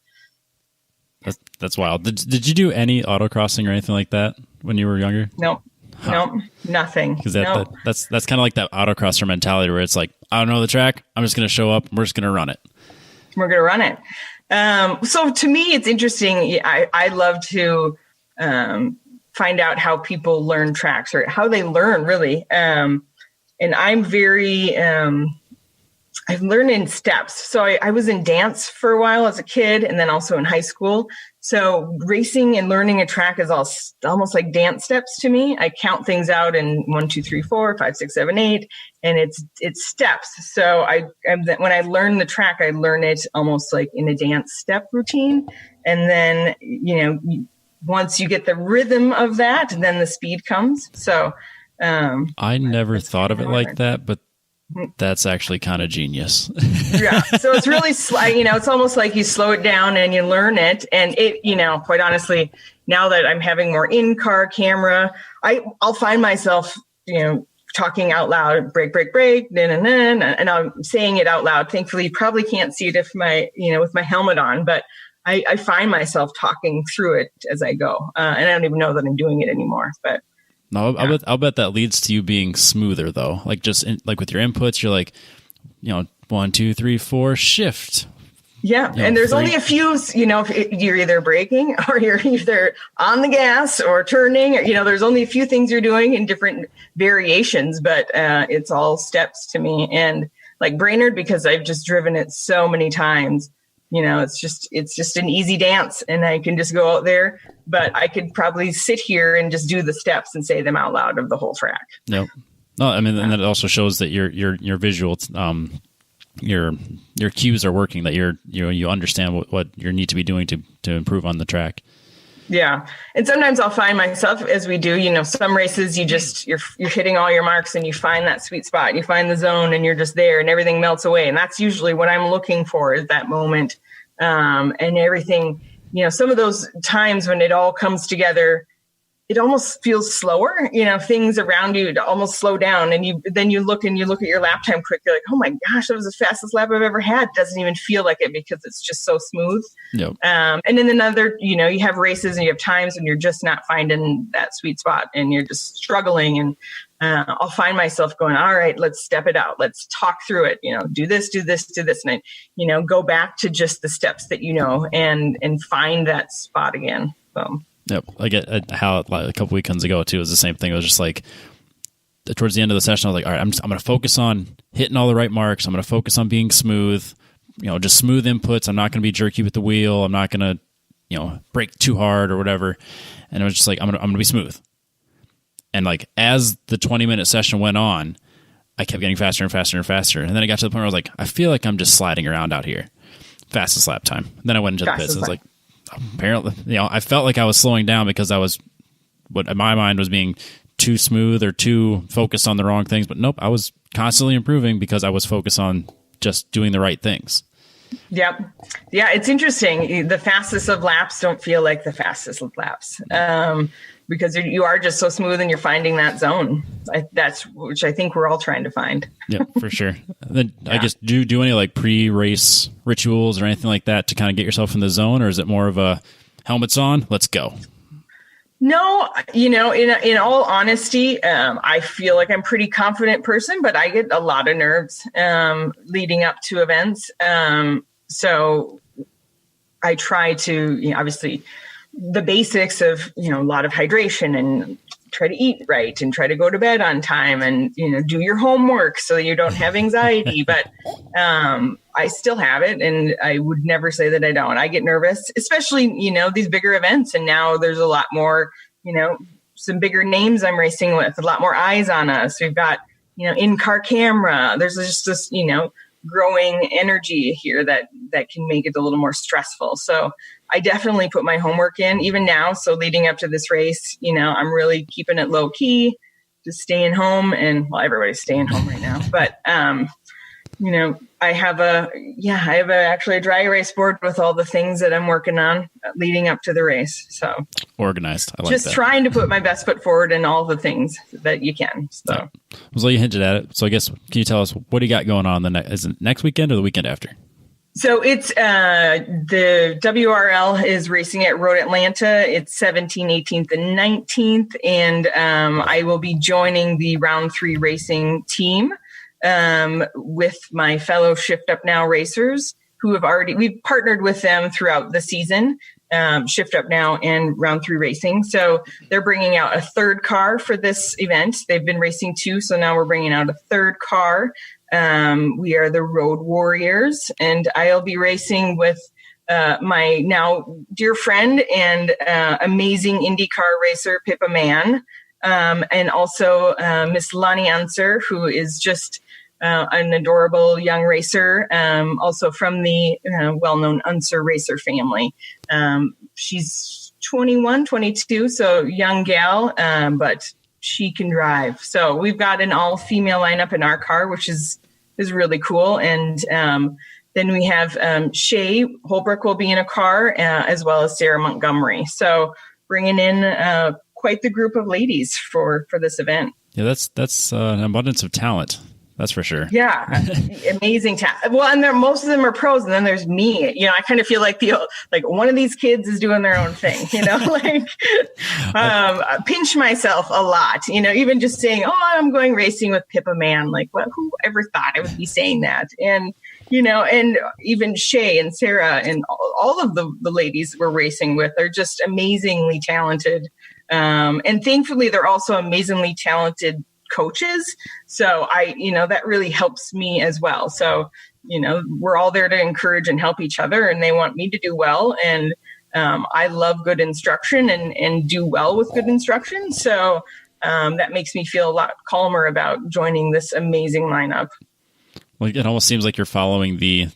that's wild. Did you do any autocrossing or anything like that when you were younger? No. Nope, nothing. Because that's kind of like that autocrosser mentality where it's like, I don't know the track. I'm just going to show up. We're just going to run it. We're going to run it. So to me, it's interesting. I love to find out how people learn tracks or how they learn really. And I'm very, I've learned in steps. So I was in dance for a while as a kid and then also in high school. So racing and learning a track is almost like dance steps to me. I count things out in 1, 2, 3, 4, 5, 6, 7, 8, and it's steps. So when I learn the track, I learn it almost like in a dance step routine. And then, once you get the rhythm of that, then the speed comes. So I never thought of it like that, but that's actually kind of genius. Yeah. So it's really, it's almost like you slow it down and you learn it. And it, quite honestly, now that I'm having more in-car camera, I'll find myself, talking out loud, brake, brake, brake, and I'm saying it out loud. Thankfully, you probably can't see it if with my helmet on, but I find myself talking through it as I go. And I don't even know that I'm doing it anymore, but. No, I'll bet that leads to you being smoother though. Like like with your inputs, you're like, 1, 2, 3, 4, shift. Yeah, and there's only a few. If you're either braking or you're either on the gas or turning. Or, there's only a few things you're doing in different variations, but it's all steps to me. And like Brainerd, because I've just driven it so many times. It's just an easy dance and I can just go out there, but I could probably sit here and just do the steps and say them out loud of the whole track. Yep. No, I mean, and that also shows that your visual, your cues are working, that you understand what you need to be doing to improve on the track. Yeah. And sometimes I'll find myself as we do, some races, you're hitting all your marks and you find that sweet spot, you find the zone and you're just there and everything melts away. And that's usually what I'm looking for is that moment. And everything, some of those times when it all comes together, it almost feels slower, things around you almost slow down. And you look at your lap time quick. You're like, oh my gosh, that was the fastest lap I've ever had. It doesn't even feel like it because it's just so smooth. Yep. And then another, you have races and you have times when you're just not finding that sweet spot and you're just struggling. And I'll find myself going, all right, let's step it out. Let's talk through it. Do this, do this, do this. And I, go back to just the steps that and find that spot again. So. Yep. I get how a couple weekends ago too, it was the same thing. It was just like towards the end of the session, I was like, all right, I'm going to focus on hitting all the right marks. I'm going to focus on being smooth, just smooth inputs. I'm not going to be jerky with the wheel. I'm not going to, brake too hard or whatever. And it was just like, I'm going to be smooth. And like, as the 20-minute session went on, I kept getting faster and faster and faster. And then it got to the point where I was like, I feel like I'm just sliding around out here. Fastest lap time. And then I went into the pits. I was like, apparently, I felt like I was slowing down because I was, what in my mind was being too smooth or too focused on the wrong things. But nope, I was constantly improving because I was focused on just doing the right things. Yep. Yeah, it's interesting. The fastest of laps don't feel like the fastest of laps because you are just so smooth and you're finding that zone. Which I think we're all trying to find. Yeah, for sure. Then yeah. I guess do any like pre-race rituals or anything like that to kind of get yourself in the zone, or is it more of a helmets on, let's go? No, in all honesty, I feel like I'm a pretty confident person, but I get a lot of nerves leading up to events. So I try to, obviously, the basics of, a lot of hydration and try to eat right and try to go to bed on time and, do your homework so you don't have anxiety. But I still have it, and I would never say that I don't. I get nervous, especially, these bigger events. And now there's a lot more, some bigger names I'm racing with, a lot more eyes on us. We've got, in-car camera. There's just this, growing energy here that can make it a little more stressful. So I definitely put my homework in even now. So leading up to this race, I'm really keeping it low key, just staying home, and everybody's staying home right now, but, I have actually a dry erase board with all the things that I'm working on leading up to the race. So organized. I like just that. Trying to put my best foot forward in all the things that you can. So, yeah. So you hinted at it. So I guess, can you tell us what do you got going on is it next weekend or the weekend after? So it's the WRL is racing at Road Atlanta. It's 17th, 18th, and 19th. And I will be joining the round 3 racing team with my fellow Shift Up Now racers who we've partnered with them throughout the season, Shift Up Now and round 3 racing. So they're bringing out a third car for this event. They've been racing 2. So now we're bringing out a third car. We are the Road Warriors, and I'll be racing with my now dear friend and amazing IndyCar racer, Pippa Mann, and also Miss Lonnie Unser, who is just an adorable young racer, also from the well-known Unser racer family. She's 21, 22, so young gal, but she can drive. So we've got an all-female lineup in our car, which is really cool. And then we have Shay Holbrook will be in a car, as well as Sarah Montgomery. So bringing in quite the group of ladies for this event. Yeah, that's an abundance of talent. That's for sure. Yeah, amazing talent. Well, and most of them are pros, and then there's me. You know, I kind of feel like one of these kids is doing their own thing. You know, I pinch myself a lot. You know, even just saying, "Oh, I'm going racing with Pippa Mann." Like, well, who ever thought I would be saying that? And you know, and even Shay and Sarah and all of the ladies we're racing with are just amazingly talented. And thankfully, they're also amazingly talented coaches. So that really helps me as well. So, we're all there to encourage and help each other, and they want me to do well. And I love good instruction and do well with good instruction. So that makes me feel a lot calmer about joining this amazing lineup. Well, it almost seems like you're following the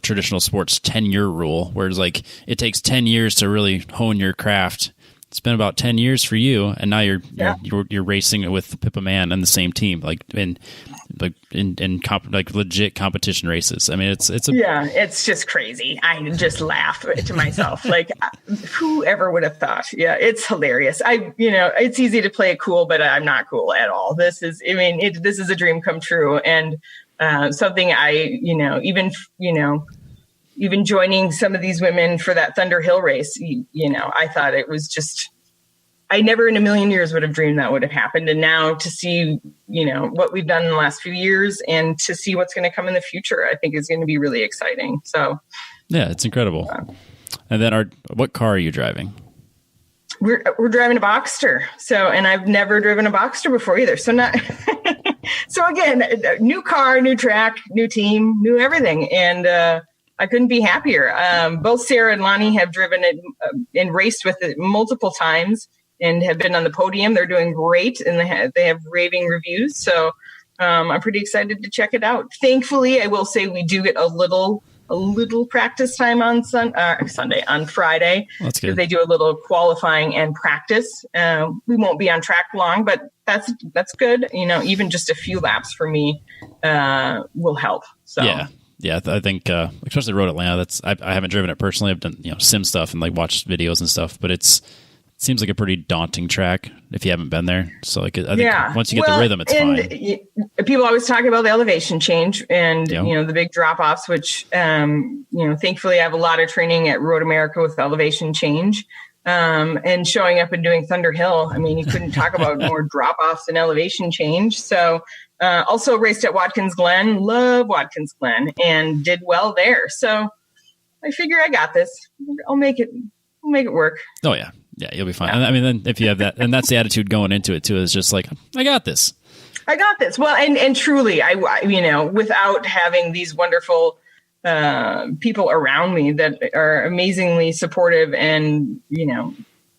traditional sports 10-year rule, whereas like it takes 10 years to really hone your craft. It's been about 10 years for you, and now you're racing with Pippa Mann and the same team, like in legit competition races. I mean, it's just crazy. I just laugh to myself, like whoever would have thought? Yeah, it's hilarious. It's easy to play it cool, but I'm not cool at all. This is a dream come true, and something even joining some of these women for that Thunder Hill race, I thought it was just, I never in a million years would have dreamed that would have happened. And now to see, what we've done in the last few years and to see what's going to come in the future, I think is going to be really exciting. So, yeah, it's incredible. And then what car are you driving? We're driving a Boxster. So, and I've never driven a Boxster before either. So so again, new car, new track, new team, new everything. And, I couldn't be happier. Both Sarah and Lonnie have driven it and raced with it multiple times and have been on the podium. They're doing great, and they have raving reviews. So I'm pretty excited to check it out. Thankfully, I will say we do get a little practice time on Friday. That's good. They do a little qualifying and practice. We won't be on track long, but that's good. Even just a few laps for me will help. So. Yeah, I think especially Road Atlanta. I haven't driven it personally. I've done sim stuff and like watched videos and stuff, but it seems like a pretty daunting track if you haven't been there. So I think once you get the rhythm, it's fine. People always talk about the elevation change and the big drop offs, which thankfully I have a lot of training at Road America with elevation change. And showing up and doing Thunder Hill. I mean, you couldn't talk about more drop offs and elevation change. So. Also raced at Watkins Glen, love Watkins Glen, and did well there. So I figure I got this. I'll make it work. Oh yeah, you'll be fine. Yeah. I mean, then if you have that, and that's the attitude going into it too, is just like, I got this. Well, and truly, I without having these wonderful people around me that are amazingly supportive, and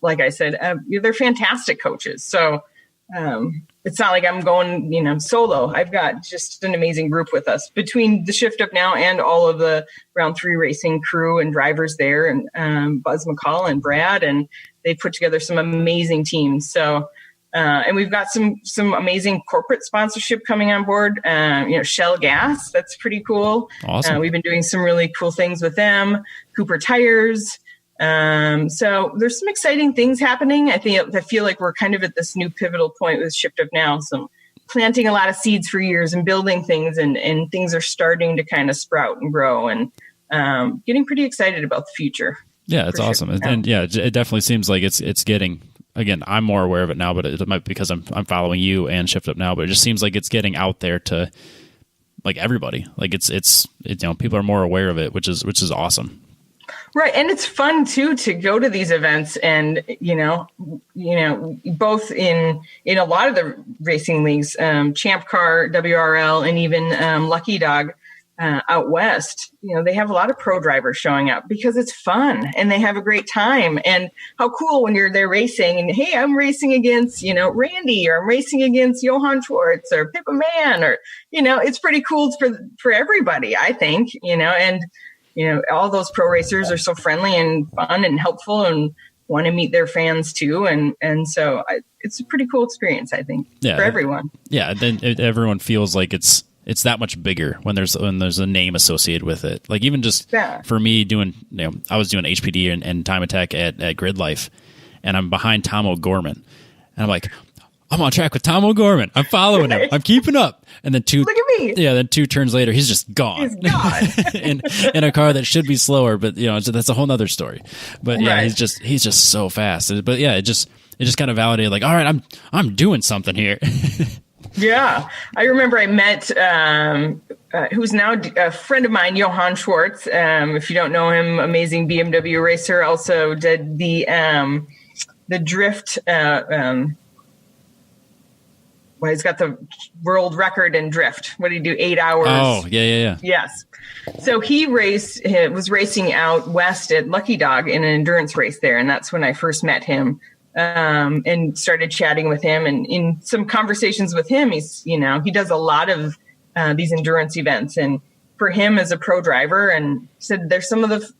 like I said, they're fantastic coaches. So. It's not like I'm going, solo. I've got just an amazing group with us between the Shift Up Now and all of the round 3 racing crew and drivers there, and Buzz McCall and Brad, and they put together some amazing teams. So, and we've got some amazing corporate sponsorship coming on board. Shell Gas, that's pretty cool. Awesome. We've been doing some really cool things with them. Cooper Tires. So there's some exciting things happening. I feel like we're kind of at this new pivotal point with Shift Up Now. So planting a lot of seeds for years and building things, and things are starting to kind of sprout and grow. And getting pretty excited about the future. Yeah, it's awesome. Sure. And yeah, it definitely seems like it's getting, again, I'm more aware of it now, but it might be because I'm following you and Shift Up Now, but it just seems like it's getting out there to like everybody. Like it's people are more aware of it, which is awesome. Right. And it's fun too, to go to these events and, both in a lot of the racing leagues, Champ Car, WRL, and even Lucky Dog out west, they have a lot of pro drivers showing up because it's fun and they have a great time. And how cool when you're there racing and, hey, I'm racing against, Randy, or I'm racing against Johann Schwartz or Pippa Mann, or, it's pretty cool for everybody, I think, and all those pro racers are so friendly and fun and helpful and want to meet their fans too. And so it's a pretty cool experience, I think, for everyone. Yeah. Then everyone feels like it's that much bigger when there's a name associated with it. Like even just for me doing, I was doing HPD and time attack at Grid Life, and I'm behind Tom O'Gorman, and I'm like, I'm on track with Tom O'Gorman. I'm following him. I'm keeping up. And then look at me. Yeah. Then 2 turns later, he's just gone. He's gone. in a car that should be slower, but that's a whole nother story. But yeah, he's just so fast. But yeah, it just kind of validated, like, all right, I'm doing something here. Yeah. I remember I met, who's now a friend of mine, Johann Schwartz. If you don't know him, amazing BMW racer, also did the drift, he's got the world record in drift. What did he do? 8 hours. Oh, yeah. Yes. So he was racing out west at Lucky Dog in an endurance race there. And that's when I first met him, and started chatting with him. And in some conversations with him, he does a lot of these endurance events. And for him as a pro driver, and said there's some of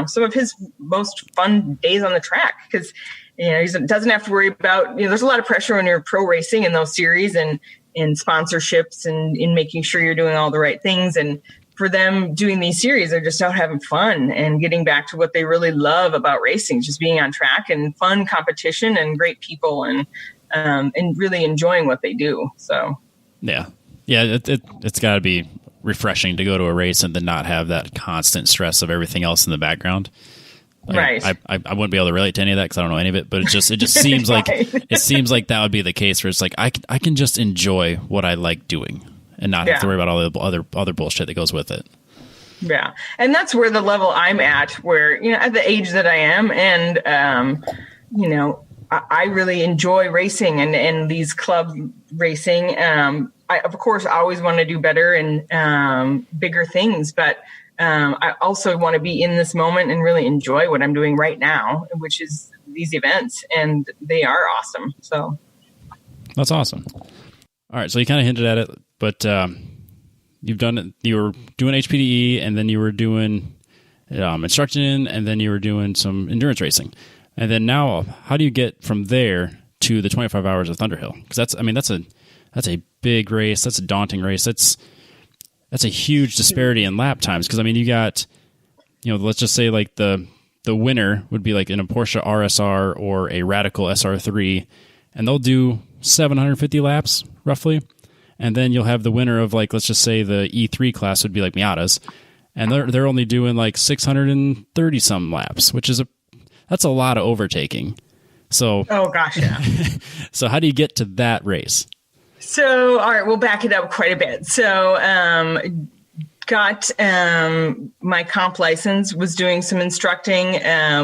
some of his most fun days on the track, because he doesn't have to worry about, there's a lot of pressure when you're pro racing in those series and in sponsorships and in making sure you're doing all the right things. And for them doing these series, they're just out having fun and getting back to what they really love about racing, just being on track and fun competition and great people and really enjoying what they do. So, yeah, it's got to be refreshing to go to a race and then not have that constant stress of everything else in the background. Right. I wouldn't be able to relate to any of that because I don't know any of it, but it just seems like it seems like that would be the case where it's like I can just enjoy what I like doing and not have to worry about all the other bullshit that goes with it. Yeah, and that's where the level I'm at, where at the age that I am, and I really enjoy racing and these club racing. I of course always want to do better and bigger things, but I also want to be in this moment and really enjoy what I'm doing right now, which is these events, and they are awesome. So that's awesome. All right. So you kind of hinted at it, but you've done it. You were doing HPDE, and then you were doing instruction, and then you were doing some endurance racing. And then now, how do you get from there to the 25 hours of Thunderhill? Because that's a big race. That's a daunting race. That's a huge disparity in lap times. Because you got, let's just say like the winner would be like in a Porsche RSR or a Radical SR3, and they'll do 750 laps roughly. And then you'll have the winner of like, let's just say the E3 class would be like Miatas, and they're only doing like 630 some laps, which is that's a lot of overtaking. So, oh gosh, yeah. So how do you get to that race? So, all right, we'll back it up quite a bit. So, got my comp license, was doing some instructing,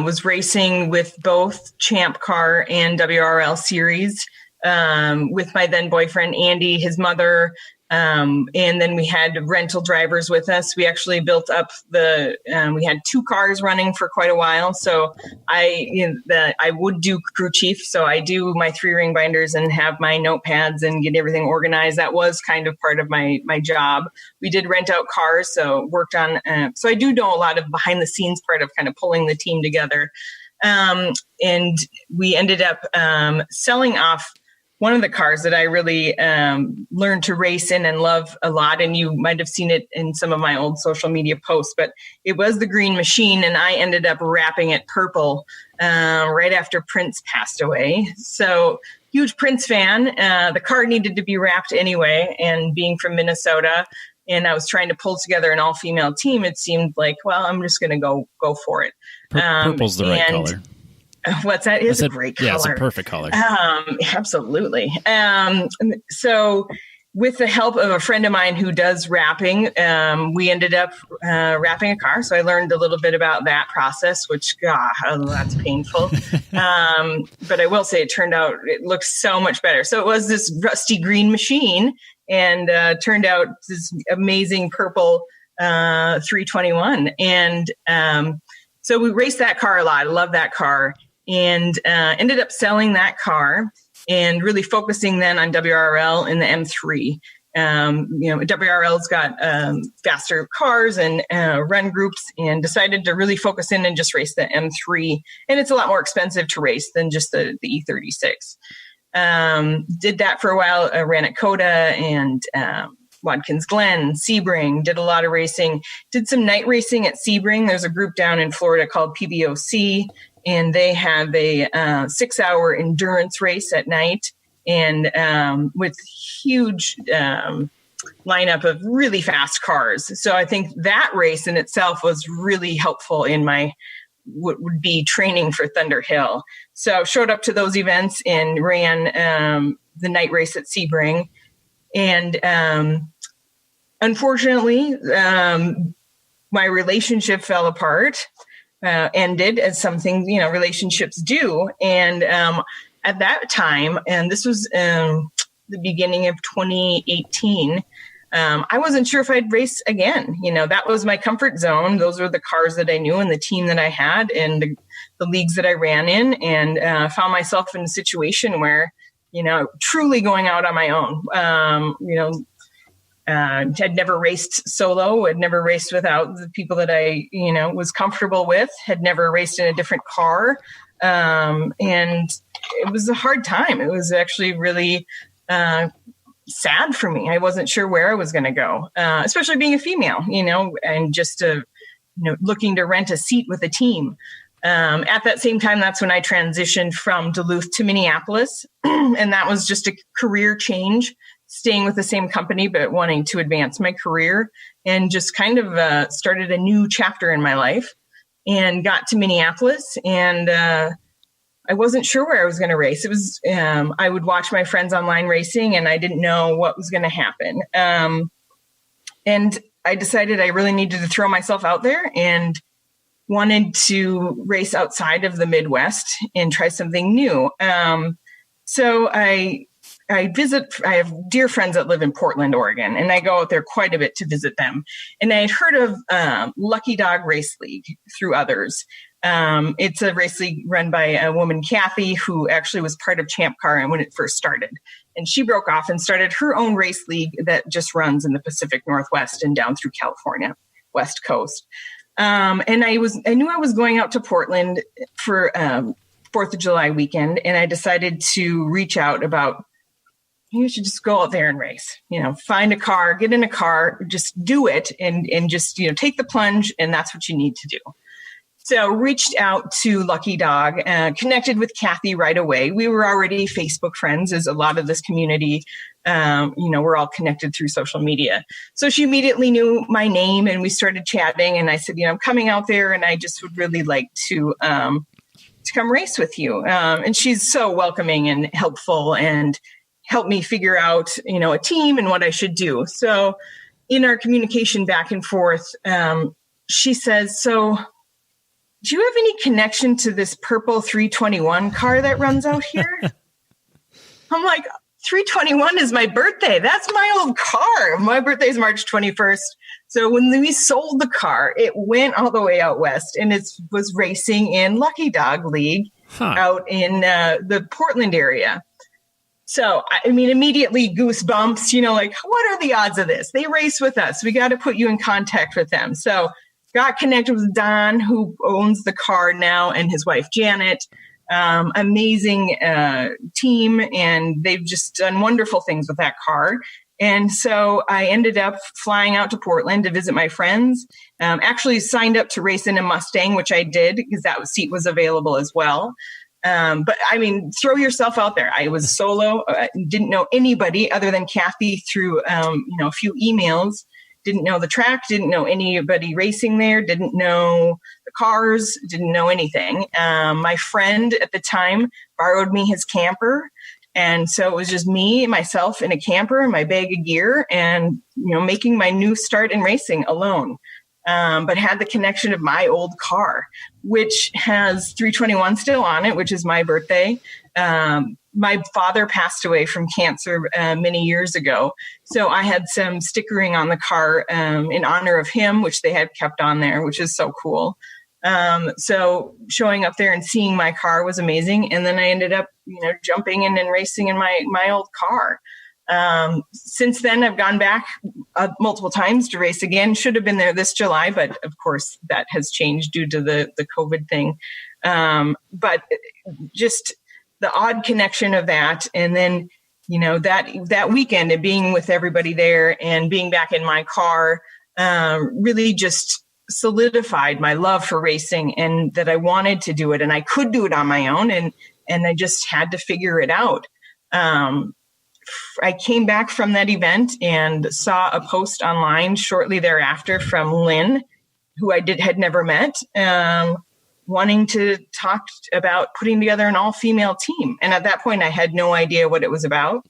was racing with both Champ Car and WRL series with my then boyfriend, Andy, his mother. And then we had rental drivers with us. We actually built up we had 2 cars running for quite a while. So I would do crew chief. So I do my 3 ring binders and have my notepads and get everything organized. That was kind of part of my job. We did rent out cars. So worked on, so I do know a lot of behind the scenes part of kind of pulling the team together. And we ended up, selling off one of the cars that I really learned to race in and love a lot, and you might have seen it in some of my old social media posts, but it was the Green Machine, and I ended up wrapping it purple right after Prince passed away. So huge Prince fan. The car needed to be wrapped anyway, and being from Minnesota, and I was trying to pull together an all-female team, it seemed like, well, I'm just going to go for it. Purple's the right color. What's that? Is a great color. Yeah, it's a perfect color. Absolutely. So with the help of a friend of mine who does wrapping, we ended up wrapping a car. So I learned a little bit about that process, which, that's painful. But I will say it looks so much better. So it was this rusty green machine and turned out this amazing purple 321. And so we raced that car a lot. I love that car, and ended up selling that car and really focusing then on WRL and the M3. WRL's got faster cars and run groups, and decided to really focus in and just race the M3. And it's a lot more expensive to race than just the E36. Did that for a while. I ran at Coda and Watkins Glen, Sebring, did a lot of racing, did some night racing at Sebring. There's a group down in Florida called PBOC, and they have a 6-hour endurance race at night, and with huge lineup of really fast cars. So I think that race in itself was really helpful in my what would be training for Thunder Hill. So showed up to those events and ran the night race at Sebring. And unfortunately, my relationship fell apart, ended, as something, relationships do. And at that time, and this was the beginning of 2018, I wasn't sure if I'd race again. That was my comfort zone. Those were the cars that I knew and the team that I had and the leagues that I ran in, and found myself in a situation where, truly going out on my own. Had never raced solo, had never raced without the people that I, was comfortable with, had never raced in a different car. And it was a hard time. It was actually really sad for me. I wasn't sure where I was going to go, especially being a female, and just, looking to rent a seat with a team. At that same time, that's when I transitioned from Duluth to Minneapolis. And that was just a career change, staying with the same company, but wanting to advance my career, and just kind of started a new chapter in my life, and got to Minneapolis. And I wasn't sure where I was going to race. It was, I would watch my friends online racing, and I didn't know what was going to happen. And I decided I really needed to throw myself out there and wanted to race outside of the Midwest and try something new. So I have dear friends that live in Portland, Oregon, and I go out there quite a bit to visit them. And I had heard of Lucky Dog Race League through others. It's a race league run by a woman, Kathy, who actually was part of Champ Car when it first started. And she broke off and started her own race league that just runs in the Pacific Northwest and down through California, West Coast. And I knew I was going out to Portland for 4th of July weekend, and I decided to reach out about, you should just go out there and race, find a car, get in a car, just do it, and just, take the plunge, and that's what you need to do. So reached out to Lucky Dog, connected with Kathy right away. We were already Facebook friends, as a lot of this community, we're all connected through social media. So she immediately knew my name, and we started chatting, and I said, I'm coming out there, and I just would really like to come race with you. And she's so welcoming and helpful, and helped me figure out, a team and what I should do. So in our communication back and forth, she says, so do you have any connection to this purple 321 car that runs out here? I'm like, 321 is my birthday. That's my old car. My birthday is March 21st. So when we sold the car, it went all the way out west, and it was racing in Lucky Dog League out in the Portland area. So, immediately goosebumps, what are the odds of this? They race with us. We got to put you in contact with them. So got connected with Don, who owns the car now, and his wife, Janet. Amazing team, and they've just done wonderful things with that car. And so I ended up flying out to Portland to visit my friends, actually signed up to race in a Mustang, which I did because that seat was available as well. But throw yourself out there. I was solo, didn't know anybody other than Kathy through, a few emails. didn't know the track, didn't know anybody racing there, didn't know the cars, didn't know anything. My friend at the time borrowed me his camper. And so it was just me, myself in a camper and my bag of gear and, making my new start in racing alone. But had the connection of my old car, which has 321 still on it, which is my birthday. My father passed away from cancer many years ago. So I had some stickering on the car in honor of him, which they had kept on there, which is so cool. So showing up there and seeing my car was amazing. And then I ended up, jumping in and racing in my old car. Since then, I've gone back multiple times to race again. Should have been there this July, but of course that has changed due to the COVID thing. But just the odd connection of that. And then, that weekend and being with everybody there and being back in my car, really just solidified my love for racing and that I wanted to do it and I could do it on my own. And I just had to figure it out. I came back from that event and saw a post online shortly thereafter from Lynn, who I had never met, wanting to talk about putting together an all-female team. And at that point, I had no idea what it was about.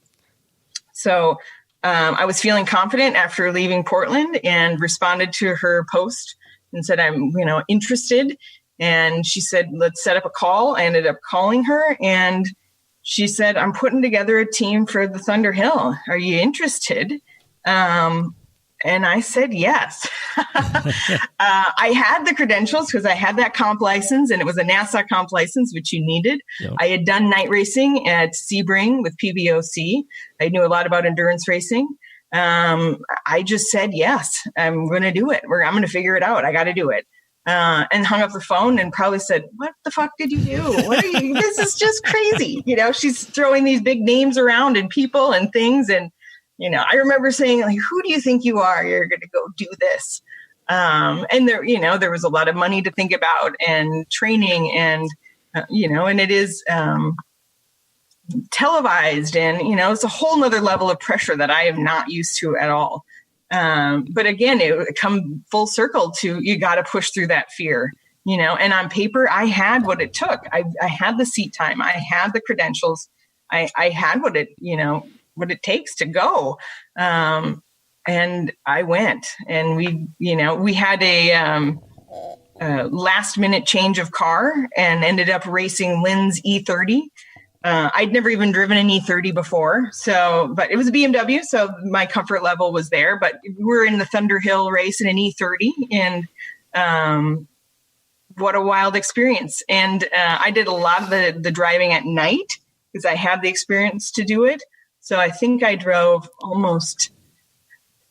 So I was feeling confident after leaving Portland and responded to her post and said, I'm, interested. And she said, let's set up a call. I ended up calling her and she said, I'm putting together a team for the Thunder Hill. Are you interested? And I said, yes. I had the credentials because I had that comp license and it was a NASA comp license, which you needed. Yep. I had done night racing at Sebring with PBOC. I knew a lot about endurance racing. I just said, yes, I'm going to do it. I'm going to figure it out. I got to do it. And hung up the phone and probably said, what the fuck did you do? What are you, this is just crazy. She's throwing these big names around and people and things. And, I remember saying, like, who do you think you are? You're going to go do this. And there was a lot of money to think about and training and, and it is, televised and, it's a whole nother level of pressure that I am not used to at all. But again, it come full circle to, you got to push through that fear, and on paper, I had what it took. I had the seat time. I had the credentials. I had what it takes to go. And I went and we had a last minute change of car and ended up racing Lynn's E30. I'd never even driven an E30 before. But it was a BMW. So my comfort level was there, but we were in the Thunder Hill race in an E30 and, what a wild experience. And, I did a lot of the driving at night because I had the experience to do it. So I think I drove almost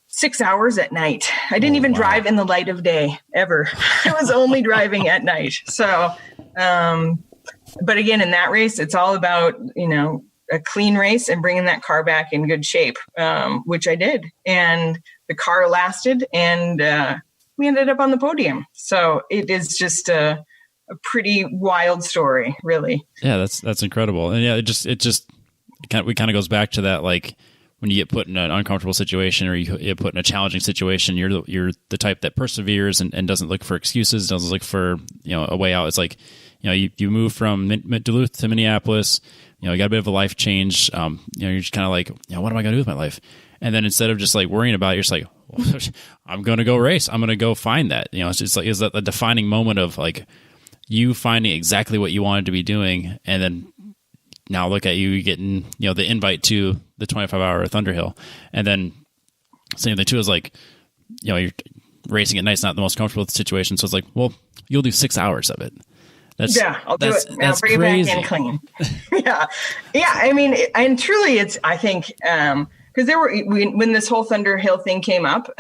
6 hours at night. I didn't even drive in the light of day ever. I was only driving at night. So, but again, in that race, it's all about, a clean race and bringing that car back in good shape, which I did. And the car lasted and we ended up on the podium. So it is just a pretty wild story, really. Yeah, that's incredible. And yeah, it kind of goes back to that, like when you get put in an uncomfortable situation or you get put in a challenging situation, you're the type that perseveres and doesn't look for excuses, doesn't look for, a way out. It's like, you move from Duluth to Minneapolis, you got a bit of a life change. You're just kind of like, what am I going to do with my life? And then instead of just like worrying about it, you're just like, well, I'm going to go race. I'm going to go find that. It's just like, is that the defining moment of like you finding exactly what you wanted to be doing. And then now look at you getting, the invite to the 25-hour Thunder Hill. And then same thing too is like, you're racing at night's not the most comfortable situation. So it's like, well, you'll do 6 hours of it. I'll do it. I'll bring it back in clean. Yeah. I mean, and truly it's, I think, because when this whole Thunder Hill thing came up,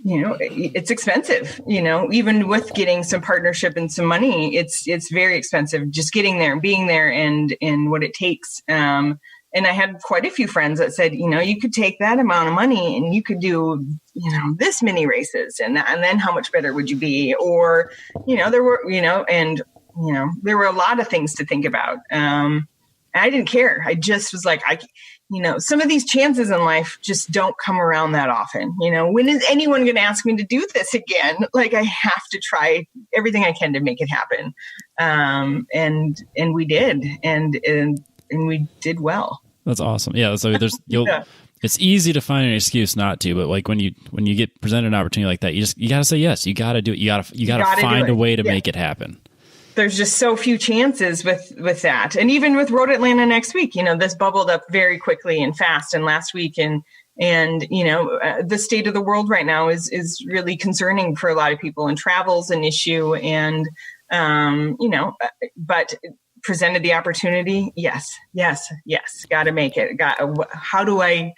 it's expensive, even with getting some partnership and some money, it's very expensive just getting there and being there and what it takes. And I had quite a few friends that said, you could take that amount of money and you could do, this many races and then how much better would you be? Or, there were, there were a lot of things to think about. I didn't care. I just was like, some of these chances in life just don't come around that often. When is anyone going to ask me to do this again? Like, I have to try everything I can to make it happen. And we did, and we did well. That's awesome. Yeah. So it's easy to find an excuse not to, but like when you get presented an opportunity like that, you got to say yes. You got to do it. You got to find a way to make it happen. There's just so few chances with that. And even with Road Atlanta next week, this bubbled up very quickly and fast. And last week and the state of the world right now is really concerning for a lot of people, and travel's an issue. And, but presented the opportunity. Yes. Got to make it. How do I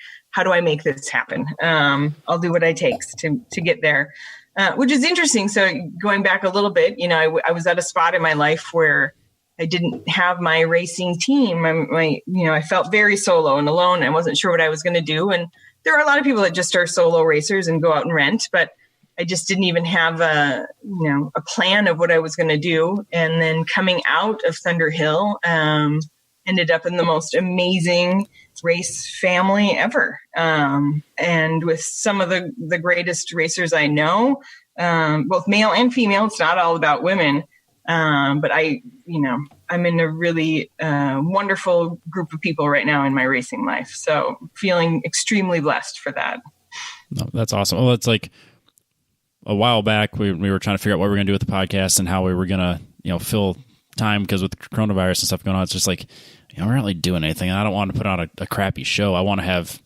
make this happen? I'll do what it takes to get there. Which is interesting. So going back a little bit, I was at a spot in my life where I didn't have my racing team. I felt very solo and alone. I wasn't sure what I was going to do. And there are a lot of people that just are solo racers and go out and rent, but I just didn't even have a plan of what I was going to do. And then coming out of Thunder Hill, ended up in the most amazing race family ever. And with some of the greatest racers I know, both male and female. It's not all about women. But I'm in a really wonderful group of people right now in my racing life. So feeling extremely blessed for that. No, that's awesome. Well, it's like a while back, we were trying to figure out what we were going to do with the podcast and how we were going to, fill time, because with the coronavirus and stuff going on, it's just like, we're not really doing anything. I don't want to put on a crappy show. I want to have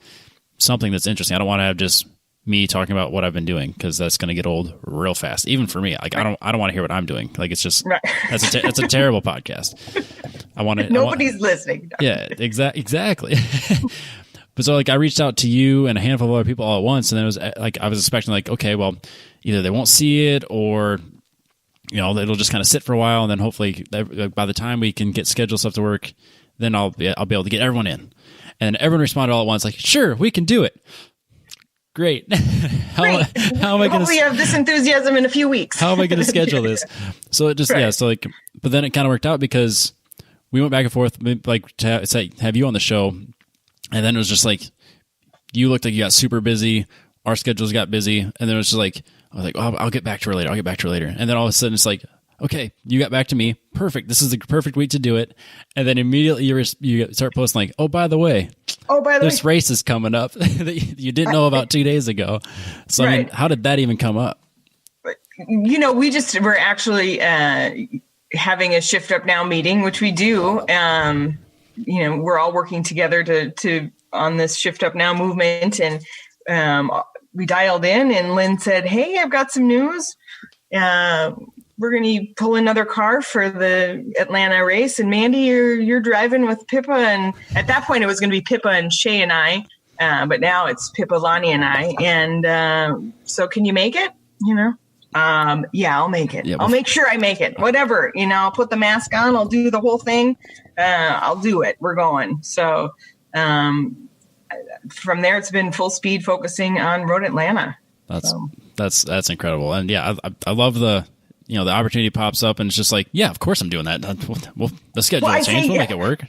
something that's interesting. I don't want to have just me talking about what I've been doing, because that's going to get old real fast. Even for me, like I don't want to hear what I'm doing. Like, it's just that's a terrible podcast. Nobody's listening. No. Yeah, exactly. But so like I reached out to you and a handful of other people all at once, and then it was like I was expecting like, okay, well, either they won't see it or it'll just kind of sit for a while, and then hopefully by the time we can get scheduled stuff to work, then I'll be able to get everyone in. And everyone responded all at once, like, sure, we can do it. Great. How am I going to? We have this enthusiasm in a few weeks. How am I going to schedule this? So it just but then it kind of worked out because we went back and forth, like to have you on the show, and then it was just like you looked like you got super busy. Our schedules got busy, and then it was just like I was like, oh, I'll get back to her later. And then all of a sudden it's like, okay, you got back to me. Perfect. This is the perfect week to do it. And then immediately you start posting like, oh, by the way, this race is coming up that you didn't know about 2 days ago. So I mean, how did that even come up? We're actually having a Shift Up Now meeting, which we do. We're all working together to on this Shift Up Now movement, and we dialed in, and Lynn said, hey, I've got some news. We're going to pull another car for the Atlanta race. And Mandy, you're driving with Pippa. And at that point it was going to be Pippa and Shay and I. But now it's Pippa, Lonnie, and I. And so can you make it? Yeah, I'll make it. Yeah, I'll make sure I make it. Whatever, I'll put the mask on. I'll do the whole thing. I'll do it. We're going. So from there, it's been full speed focusing on Road Atlanta. That's incredible. And yeah, I love the opportunity pops up, and it's just like, yeah, of course I'm doing that. Well, the schedule will change. We'll make it work.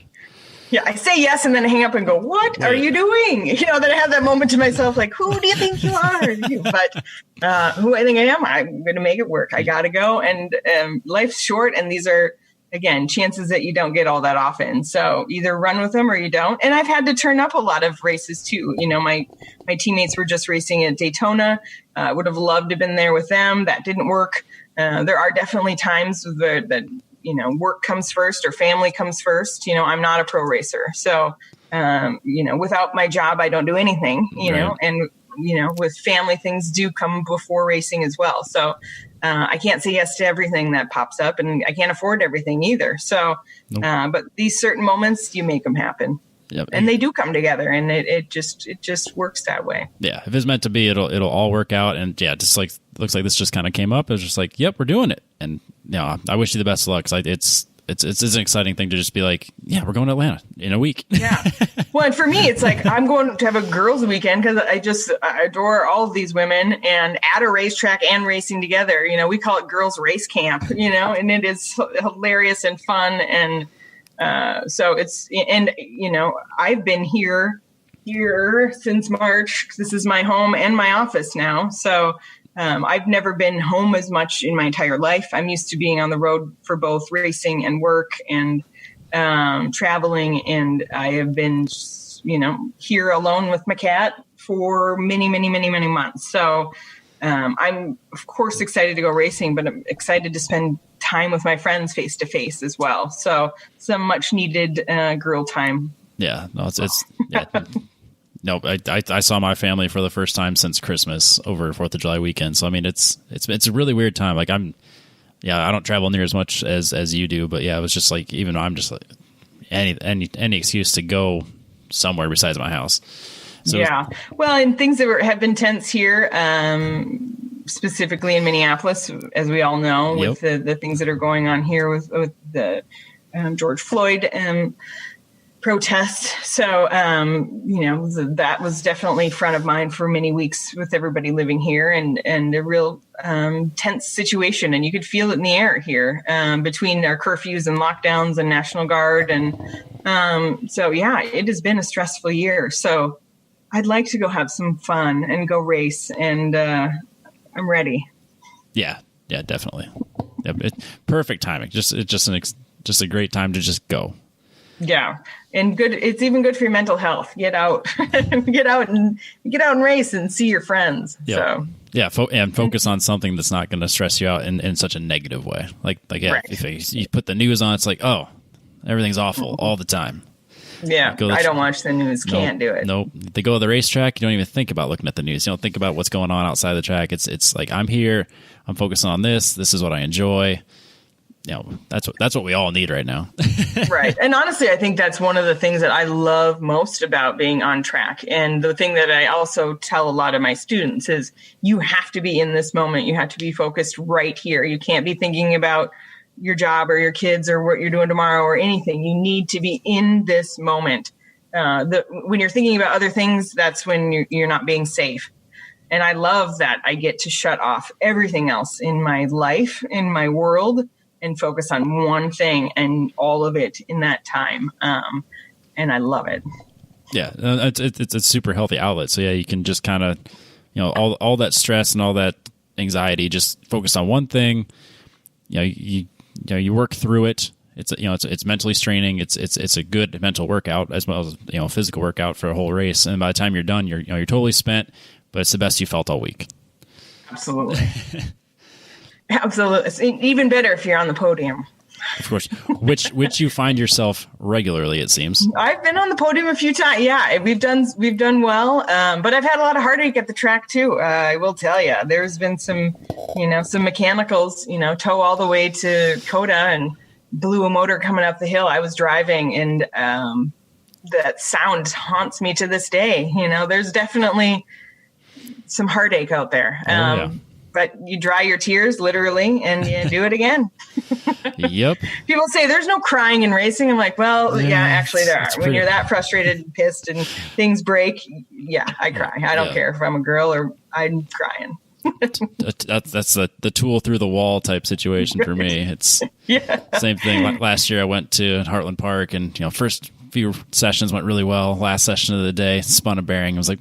Yeah, I say yes, and then I hang up and go, what are you doing? Then I have that moment to myself, like, who do you think you are? But who I think I am, I'm going to make it work. I got to go. And life's short, and these are, again, chances that you don't get all that often. So either run with them or you don't. And I've had to turn up a lot of races too. My teammates were just racing at Daytona. I would have loved to have been there with them. That didn't work. There are definitely times that work comes first or family comes first. I'm not a pro racer. So, without my job, I don't do anything, Right. And, with family, things do come before racing as well. So I can't say yes to everything that pops up, and I can't afford everything either. So, nope. But these certain moments, you make them happen. Yep. And they do come together, and it just works that way. Yeah, if it's meant to be, it'll all work out. And yeah, just like looks like this just kind of came up. It was just like, yep, we're doing it. And I wish you the best of luck, because it's an exciting thing to just be like, yeah, we're going to Atlanta in a week. Yeah. Well, and for me, it's like I'm going to have a girls' weekend because I adore all of these women, and at a racetrack and racing together. We call it Girls Race Camp. And it is hilarious and fun. And so it's, and I've been here here since March. This is my home and my office now. So I've never been home as much in my entire life. I'm used to being on the road for both racing and work and traveling. And I have been, here alone with my cat for many, many, many, many months. So I'm, of course, excited to go racing, but I'm excited to spend time with my friends face to face as well. So some much needed girl time. Yeah, no, it's yeah. No, I saw my family for the first time since Christmas over 4th of July weekend. So I mean, it's a really weird time. Like I don't travel near as much as you do, but yeah, it was just like, even though I'm just like any excuse to go somewhere besides my house. So yeah, well, and things that have been tense here, specifically in Minneapolis, as we all know, with the things that are going on here with the George Floyd protest. So, that was definitely front of mind for many weeks with everybody living here, and a real tense situation. And you could feel it in the air here between our curfews and lockdowns and National Guard. And so, yeah, it has been a stressful year. So I'd like to go have some fun and go race, and I'm ready. Yeah, definitely. Yeah, perfect timing. It's just a great time to just go. Yeah, and good. It's even good for your mental health. Get out, get out and race and see your friends. Yep. So yeah, and focus on something that's not going to stress you out in such a negative way. Like yeah, right. If you put the news on, it's like, oh, everything's awful all the time. Yeah, I don't watch the news. Can't do it. Nope. They go to the racetrack. You don't even think about looking at the news. You don't think about what's going on outside the track. It's like, I'm here. I'm focusing on this. This is what I enjoy. That's what we all need right now. Right. And honestly, I think that's one of the things that I love most about being on track. And the thing that I also tell a lot of my students is you have to be in this moment. You have to be focused right here. You can't be thinking about your job or your kids or what you're doing tomorrow or anything. You need to be in this moment. When you're thinking about other things, that's when you're not being safe. And I love that I get to shut off everything else in my life, in my world, and focus on one thing and all of it in that time. And I love it. Yeah, it's a super healthy outlet. So yeah, you can just kind of, all that stress and all that anxiety, just focus on one thing. You work through it. It's mentally straining. It's a good mental workout as well as physical workout for a whole race. And by the time you're done, you're totally spent, but it's the best you felt all week. Absolutely. Absolutely. It's even better if you're on the podium. Of course, which you find yourself regularly, it seems. I've been on the podium a few times. Yeah, we've done well, but I've had a lot of heartache at the track too. I will tell you, there's been some mechanicals, tow all the way to Coda and blew a motor coming up the hill. I was driving, and that sound haunts me to this day. There's definitely some heartache out there. Yeah. But you dry your tears, literally, and you do it again. Yep. People say there's no crying in racing. I'm like, well, yeah, actually there are. When you're that frustrated and pissed and things break, yeah, I cry. I don't care if I'm a girl or I'm crying. That's the tool through the wall type situation for me. It's same thing. Last year I went to Heartland Park, and first few sessions went really well. Last session of the day, spun a bearing. I was like,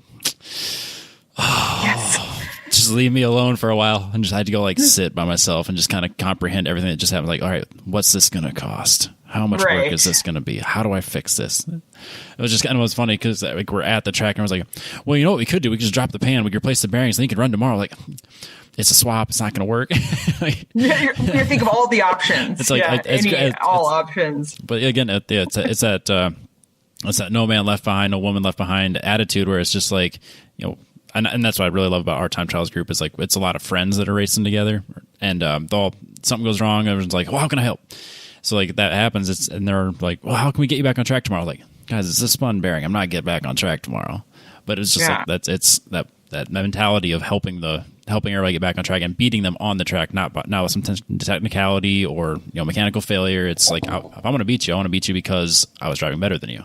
oh. Yes. Just leave me alone for a while, and just had to go sit by myself and just kind of comprehend everything that just happened. Like, all right, what's this going to cost? How much work is this going to be? How do I fix this? It was just kind of funny because we're at the track and I was like, well, you know what we could do? We could just drop the pan. We could replace the bearings and you could run tomorrow. Like, it's a swap. It's not going to work. You think of all the options. It's like all options. But again, it's that no man left behind, no woman left behind attitude where it's just like, and that's what I really love about our time trials group is it's a lot of friends that are racing together, and something goes wrong, everyone's like, well, how can I help? So that happens, and they're like, well, how can we get you back on track tomorrow? Like, guys, it's a spun bearing. I'm not getting back on track tomorrow. But it's just that mentality of helping everybody get back on track and beating them on the track, not with some technicality or mechanical failure. It's like, if I'm going to beat you, I want to beat you because I was driving better than you.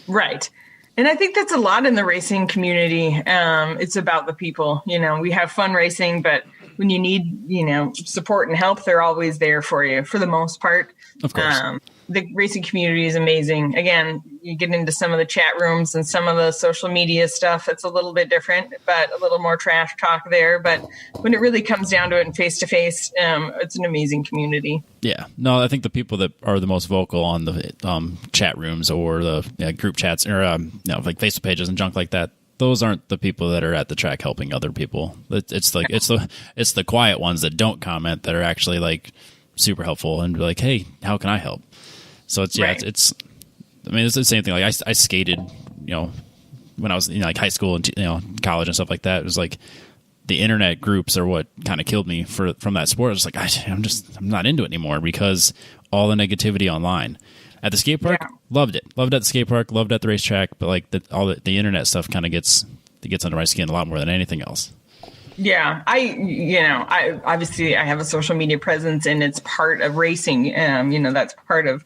Right. And I think that's a lot in the racing community. It's about the people. We have fun racing, but when you need, support and help, they're always there for you for the most part. Of course. the racing community is amazing. Again, you get into some of the chat rooms and some of the social media stuff. It's a little bit different, but a little more trash talk there. But when it really comes down to it and face to face, it's an amazing community. Yeah. No, I think the people that are the most vocal on the chat rooms or the group chats or like Facebook pages and junk like that, those aren't the people that are at the track helping other people. It's the quiet ones that don't comment that are actually like super helpful and be like, hey, how can I help? So it's it's the same thing. Like I skated, when I was in like high school and college and stuff like that. It was like the internet groups are what kind of killed me from that sport. It's like I'm not into it anymore because all the negativity online. At the skate park, loved it. Loved at the skate park, loved at the racetrack, but like all the internet stuff kind of gets under my skin a lot more than anything else. Yeah, I obviously I have a social media presence and it's part of racing. That's part of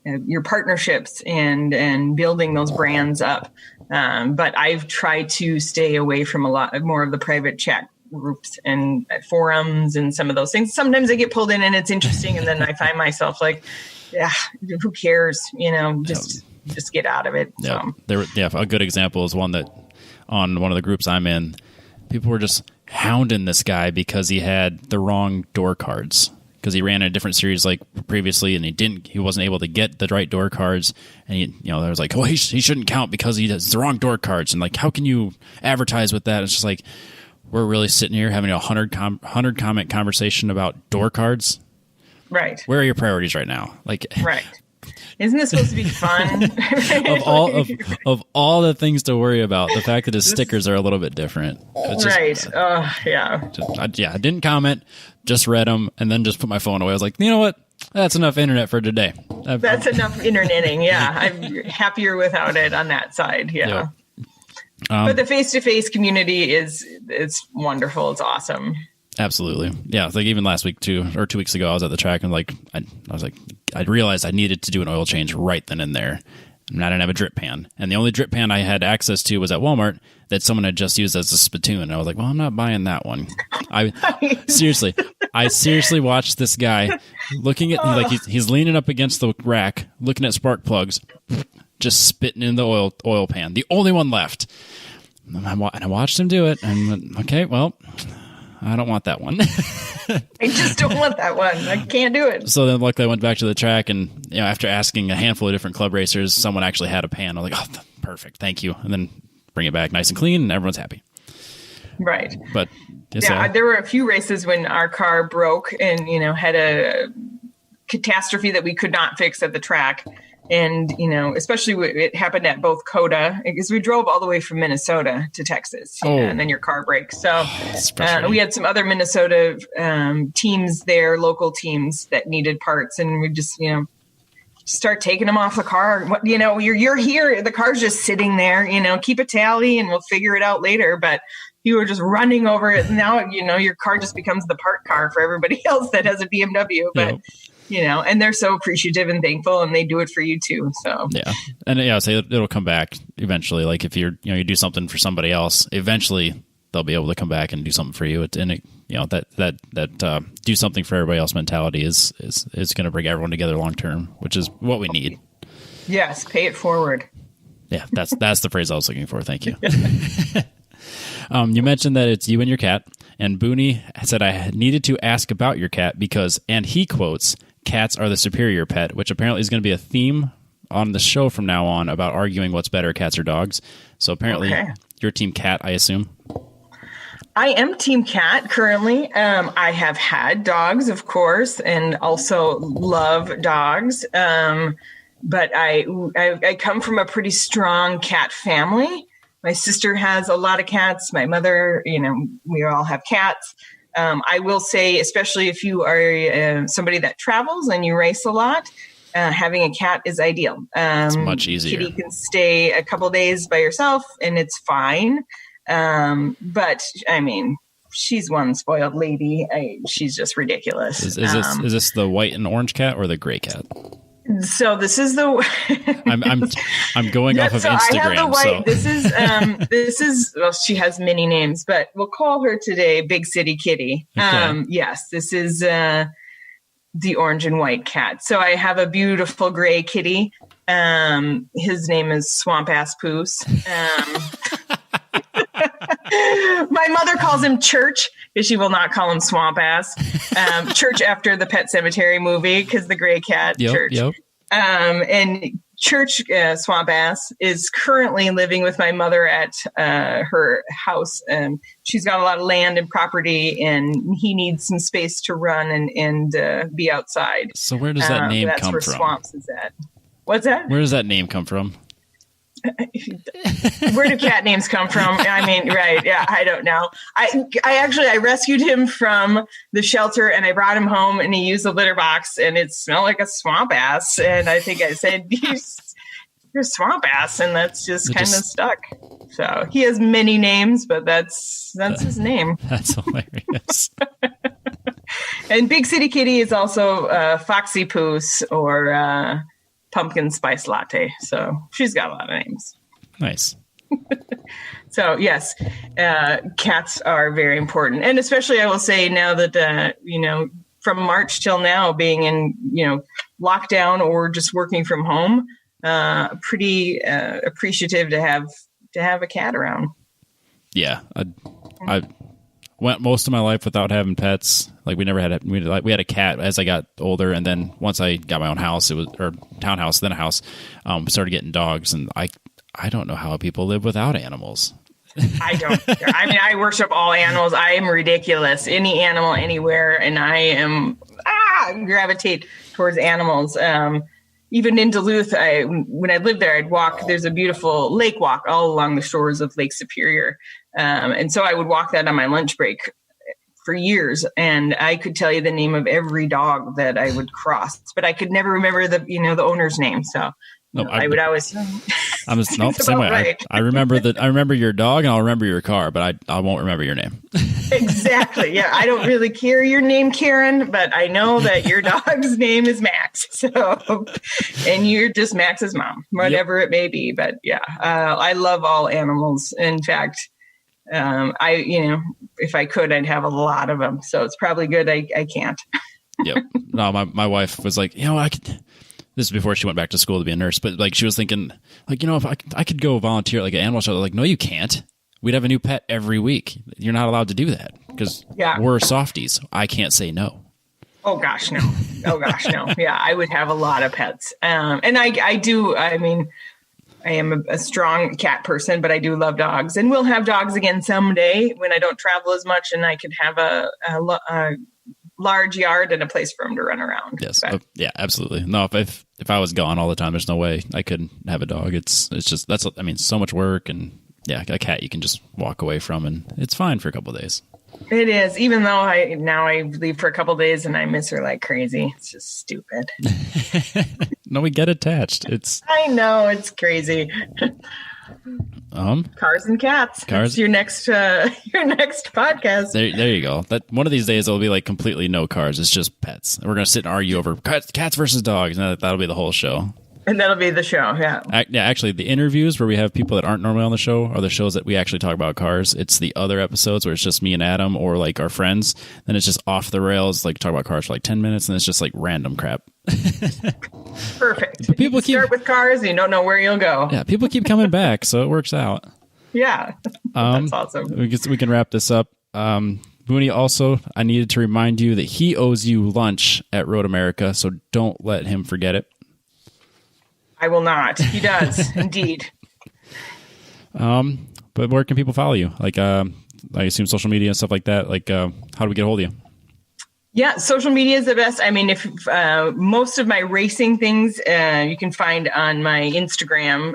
your partnerships and building those brands up. But I've tried to stay away from a lot more of the private chat groups and forums and some of those things. Sometimes I get pulled in and it's interesting, and then I find myself like, yeah, who cares? Just get out of it. Yeah, a good example is one that on one of the groups I'm in, people were just hounding this guy because he had the wrong door cards. Because he ran a different series like previously, and he wasn't able to get the right door cards, and there was like, oh, he shouldn't count because he has the wrong door cards, and like, how can you advertise with that? It's just like, we're really sitting here having a 100 comment conversation about door cards. Right. Where are your priorities right now? Like, right. Isn't this supposed to be fun? of all the things to worry about, the fact that his stickers are a little bit different. It's just, right. I didn't comment, just read them, and then just put my phone away. I was like, you know what? That's enough internet for today. That's enough interneting. Yeah, I'm happier without it on that side. Yeah. Yep. But the face-to-face community it's wonderful. It's awesome. Absolutely. Yeah. Like even last week 2 weeks ago, I was at the track and I realized I needed to do an oil change right then and there. And I didn't have a drip pan. And the only drip pan I had access to was at Walmart that someone had just used as a spittoon. And I was like, well, I'm not buying that one. I seriously watched this guy looking at, he's leaning up against the rack, looking at spark plugs, just spitting in the oil pan. The only one left. And I watched him do it and went, okay, well, I don't want that one. I just don't want that one. I can't do it. So then luckily I went back to the track and, after asking a handful of different club racers, someone actually had a pan. I was like, oh, perfect. Thank you. And then bring it back nice and clean and everyone's happy. Right. But there were a few races when our car broke and, had a catastrophe that we could not fix at the track. And, especially it happened at both COTA because we drove all the way from Minnesota to Texas and then your car breaks. So we had some other Minnesota teams there, local teams that needed parts. And we just, start taking them off the car. You're here. The car's just sitting there, keep a tally and we'll figure it out later. But you were just running over it. Now, your car just becomes the park car for everybody else that has a BMW. But and they're so appreciative and thankful, and they do it for you too. So so it'll come back eventually. Like if you do something for somebody else, eventually they'll be able to come back and do something for you. That do something for everybody else mentality is going to bring everyone together long term, which is what we need. Yes, pay it forward. Yeah, that's the phrase I was looking for. Thank you. You mentioned that it's you and your cat, and Booney said I needed to ask about your cat because, and he quotes, cats are the superior pet, which apparently is going to be a theme on the show from now on about arguing what's better, cats or dogs. So apparently you're team cat, I assume. I am team cat currently. I have had dogs, of course, and also love dogs. But I come from a pretty strong cat family. My sister has a lot of cats. My mother, we all have cats. I will say, especially if you are somebody that travels and you race a lot, having a cat is ideal. It's much easier. Kitty can stay a couple days by herself and it's fine. But I mean, she's one spoiled lady. She's just ridiculous. Is this the white and orange cat or the gray cat? So this is the. I'm going off of Instagram. I have the white. So. This is. Well, she has many names, but we'll call her today Big City Kitty. Okay. Yes, this is. the orange and white cat. So I have a beautiful gray kitty. His name is Swamp Ass Poos. My mother calls him Church because she will not call him Swamp Ass. Church after the Pet Sematary movie because the gray cat, Church. Yep. And Church Swamp Ass is currently living with my mother at her house. She's got a lot of land and property, and he needs some space to run and be outside. So where does that name come from? That's where Swamps is at. What's that? Where does that name come from? Where do cat names come from? I mean, right. Yeah, I don't know. I rescued him from the shelter and I brought him home and he used the litter box and it smelled like a swamp ass. And I think I said, you're swamp ass. And that's just kind of stuck. So he has many names, but that's his name. That's hilarious. And Big City Kitty is also Foxy Poos or Pumpkin Spice Latte. So she's got a lot of names. Nice. So yes, cats are very important. And especially I will say now that, from March till now being in, lockdown or just working from home, pretty appreciative to have a cat around. Yeah. I went most of my life without having pets. Like we had a cat as I got older, and then once I got my own house, townhouse, then a house, we started getting dogs, and I don't know how people live without animals. I don't. I mean, I worship all animals. I am ridiculous. Any animal, anywhere, and I gravitate towards animals. Even in Duluth, when I lived there, I'd walk. There's a beautiful lake walk all along the shores of Lake Superior. And so I would walk that on my lunch break for years. And I could tell you the name of every dog that I would cross, but I could never remember the owner's name. So I would always. Same way. Right. I remember your dog and I'll remember your car, but I won't remember your name. Exactly. Yeah. I don't really care your name, Karen, but I know that your dog's name is Max. So, and you're just Max's mom, whatever it may be. But yeah, I love all animals. In fact, if I could, I'd have a lot of them. So it's probably good I can't. Yep. No, my wife was like, I could. This is before she went back to school to be a nurse, but like she was thinking, like, if I could go volunteer at like an animal shelter. Like, no, you can't. We'd have a new pet every week. You're not allowed to do that because we're softies. I can't say no. Oh gosh, no. Yeah, I would have a lot of pets, and I do. I mean, I am a strong cat person, but I do love dogs, and we'll have dogs again someday when I don't travel as much, and I could have a large yard and a place for them to run around. Yes. Yeah, absolutely. No, if I was gone all the time, there's no way I could have a dog. It's just, so much work, and a cat you can just walk away from and it's fine for a couple of days. It is, even though I leave for a couple of days and I miss her like crazy. It's just stupid. No, we get attached. I know, it's crazy. Cars and cats. That's your next podcast. There you go. That one of these days it'll be like completely no cars. It's just pets. And we're gonna sit and argue over cats versus dogs. And that'll be the whole show. And that'll be the show. Yeah. Actually, the interviews where we have people that aren't normally on the show are the shows that we actually talk about cars. It's the other episodes where it's just me and Adam or like our friends. Then it's just off the rails, like talk about cars for like 10 minutes, and it's just like random crap. Perfect. But people start with cars and you don't know where you'll go. Yeah, people keep coming back, so it works out. Yeah, that's awesome. We can wrap this up. Booney, also, I needed to remind you that he owes you lunch at Road America, so don't let him forget it. I will not. He does, indeed. But where can people follow you? Like, I assume social media and stuff like that. Like, how do we get a hold of you? Yeah, social media is the best. I mean, if most of my racing things you can find on my Instagram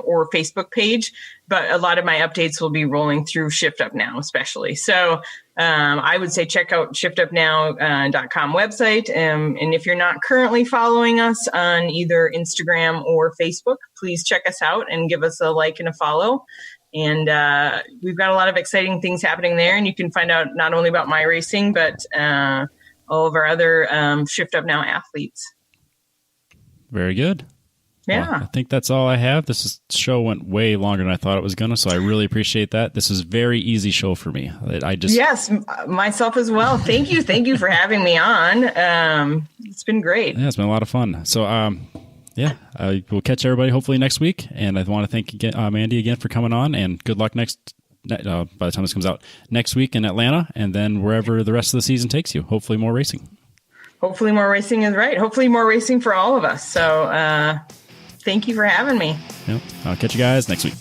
or Facebook page, but a lot of my updates will be rolling through Shift Up Now, especially. So I would say check out shiftupnow.com website. And if you're not currently following us on either Instagram or Facebook, please check us out and give us a like and a follow. And we've got a lot of exciting things happening there. And you can find out not only about my racing, but all of our other Shift Up Now athletes. Very good. Yeah. Well, I think that's all I have. Show went way longer than I thought it was going to, so I really appreciate that. This is a very easy show for me. Yes, myself as well. Thank you. Thank you for having me on. It's been great. Yeah, it's been a lot of fun. So, we'll catch everybody hopefully next week. And I want to thank Mandy again for coming on, and good luck by the time this comes out next week in Atlanta, and then wherever the rest of the season takes you. Hopefully more racing. Hopefully more racing is right. Hopefully more racing for all of us. So thank you for having me. Yep. I'll catch you guys next week.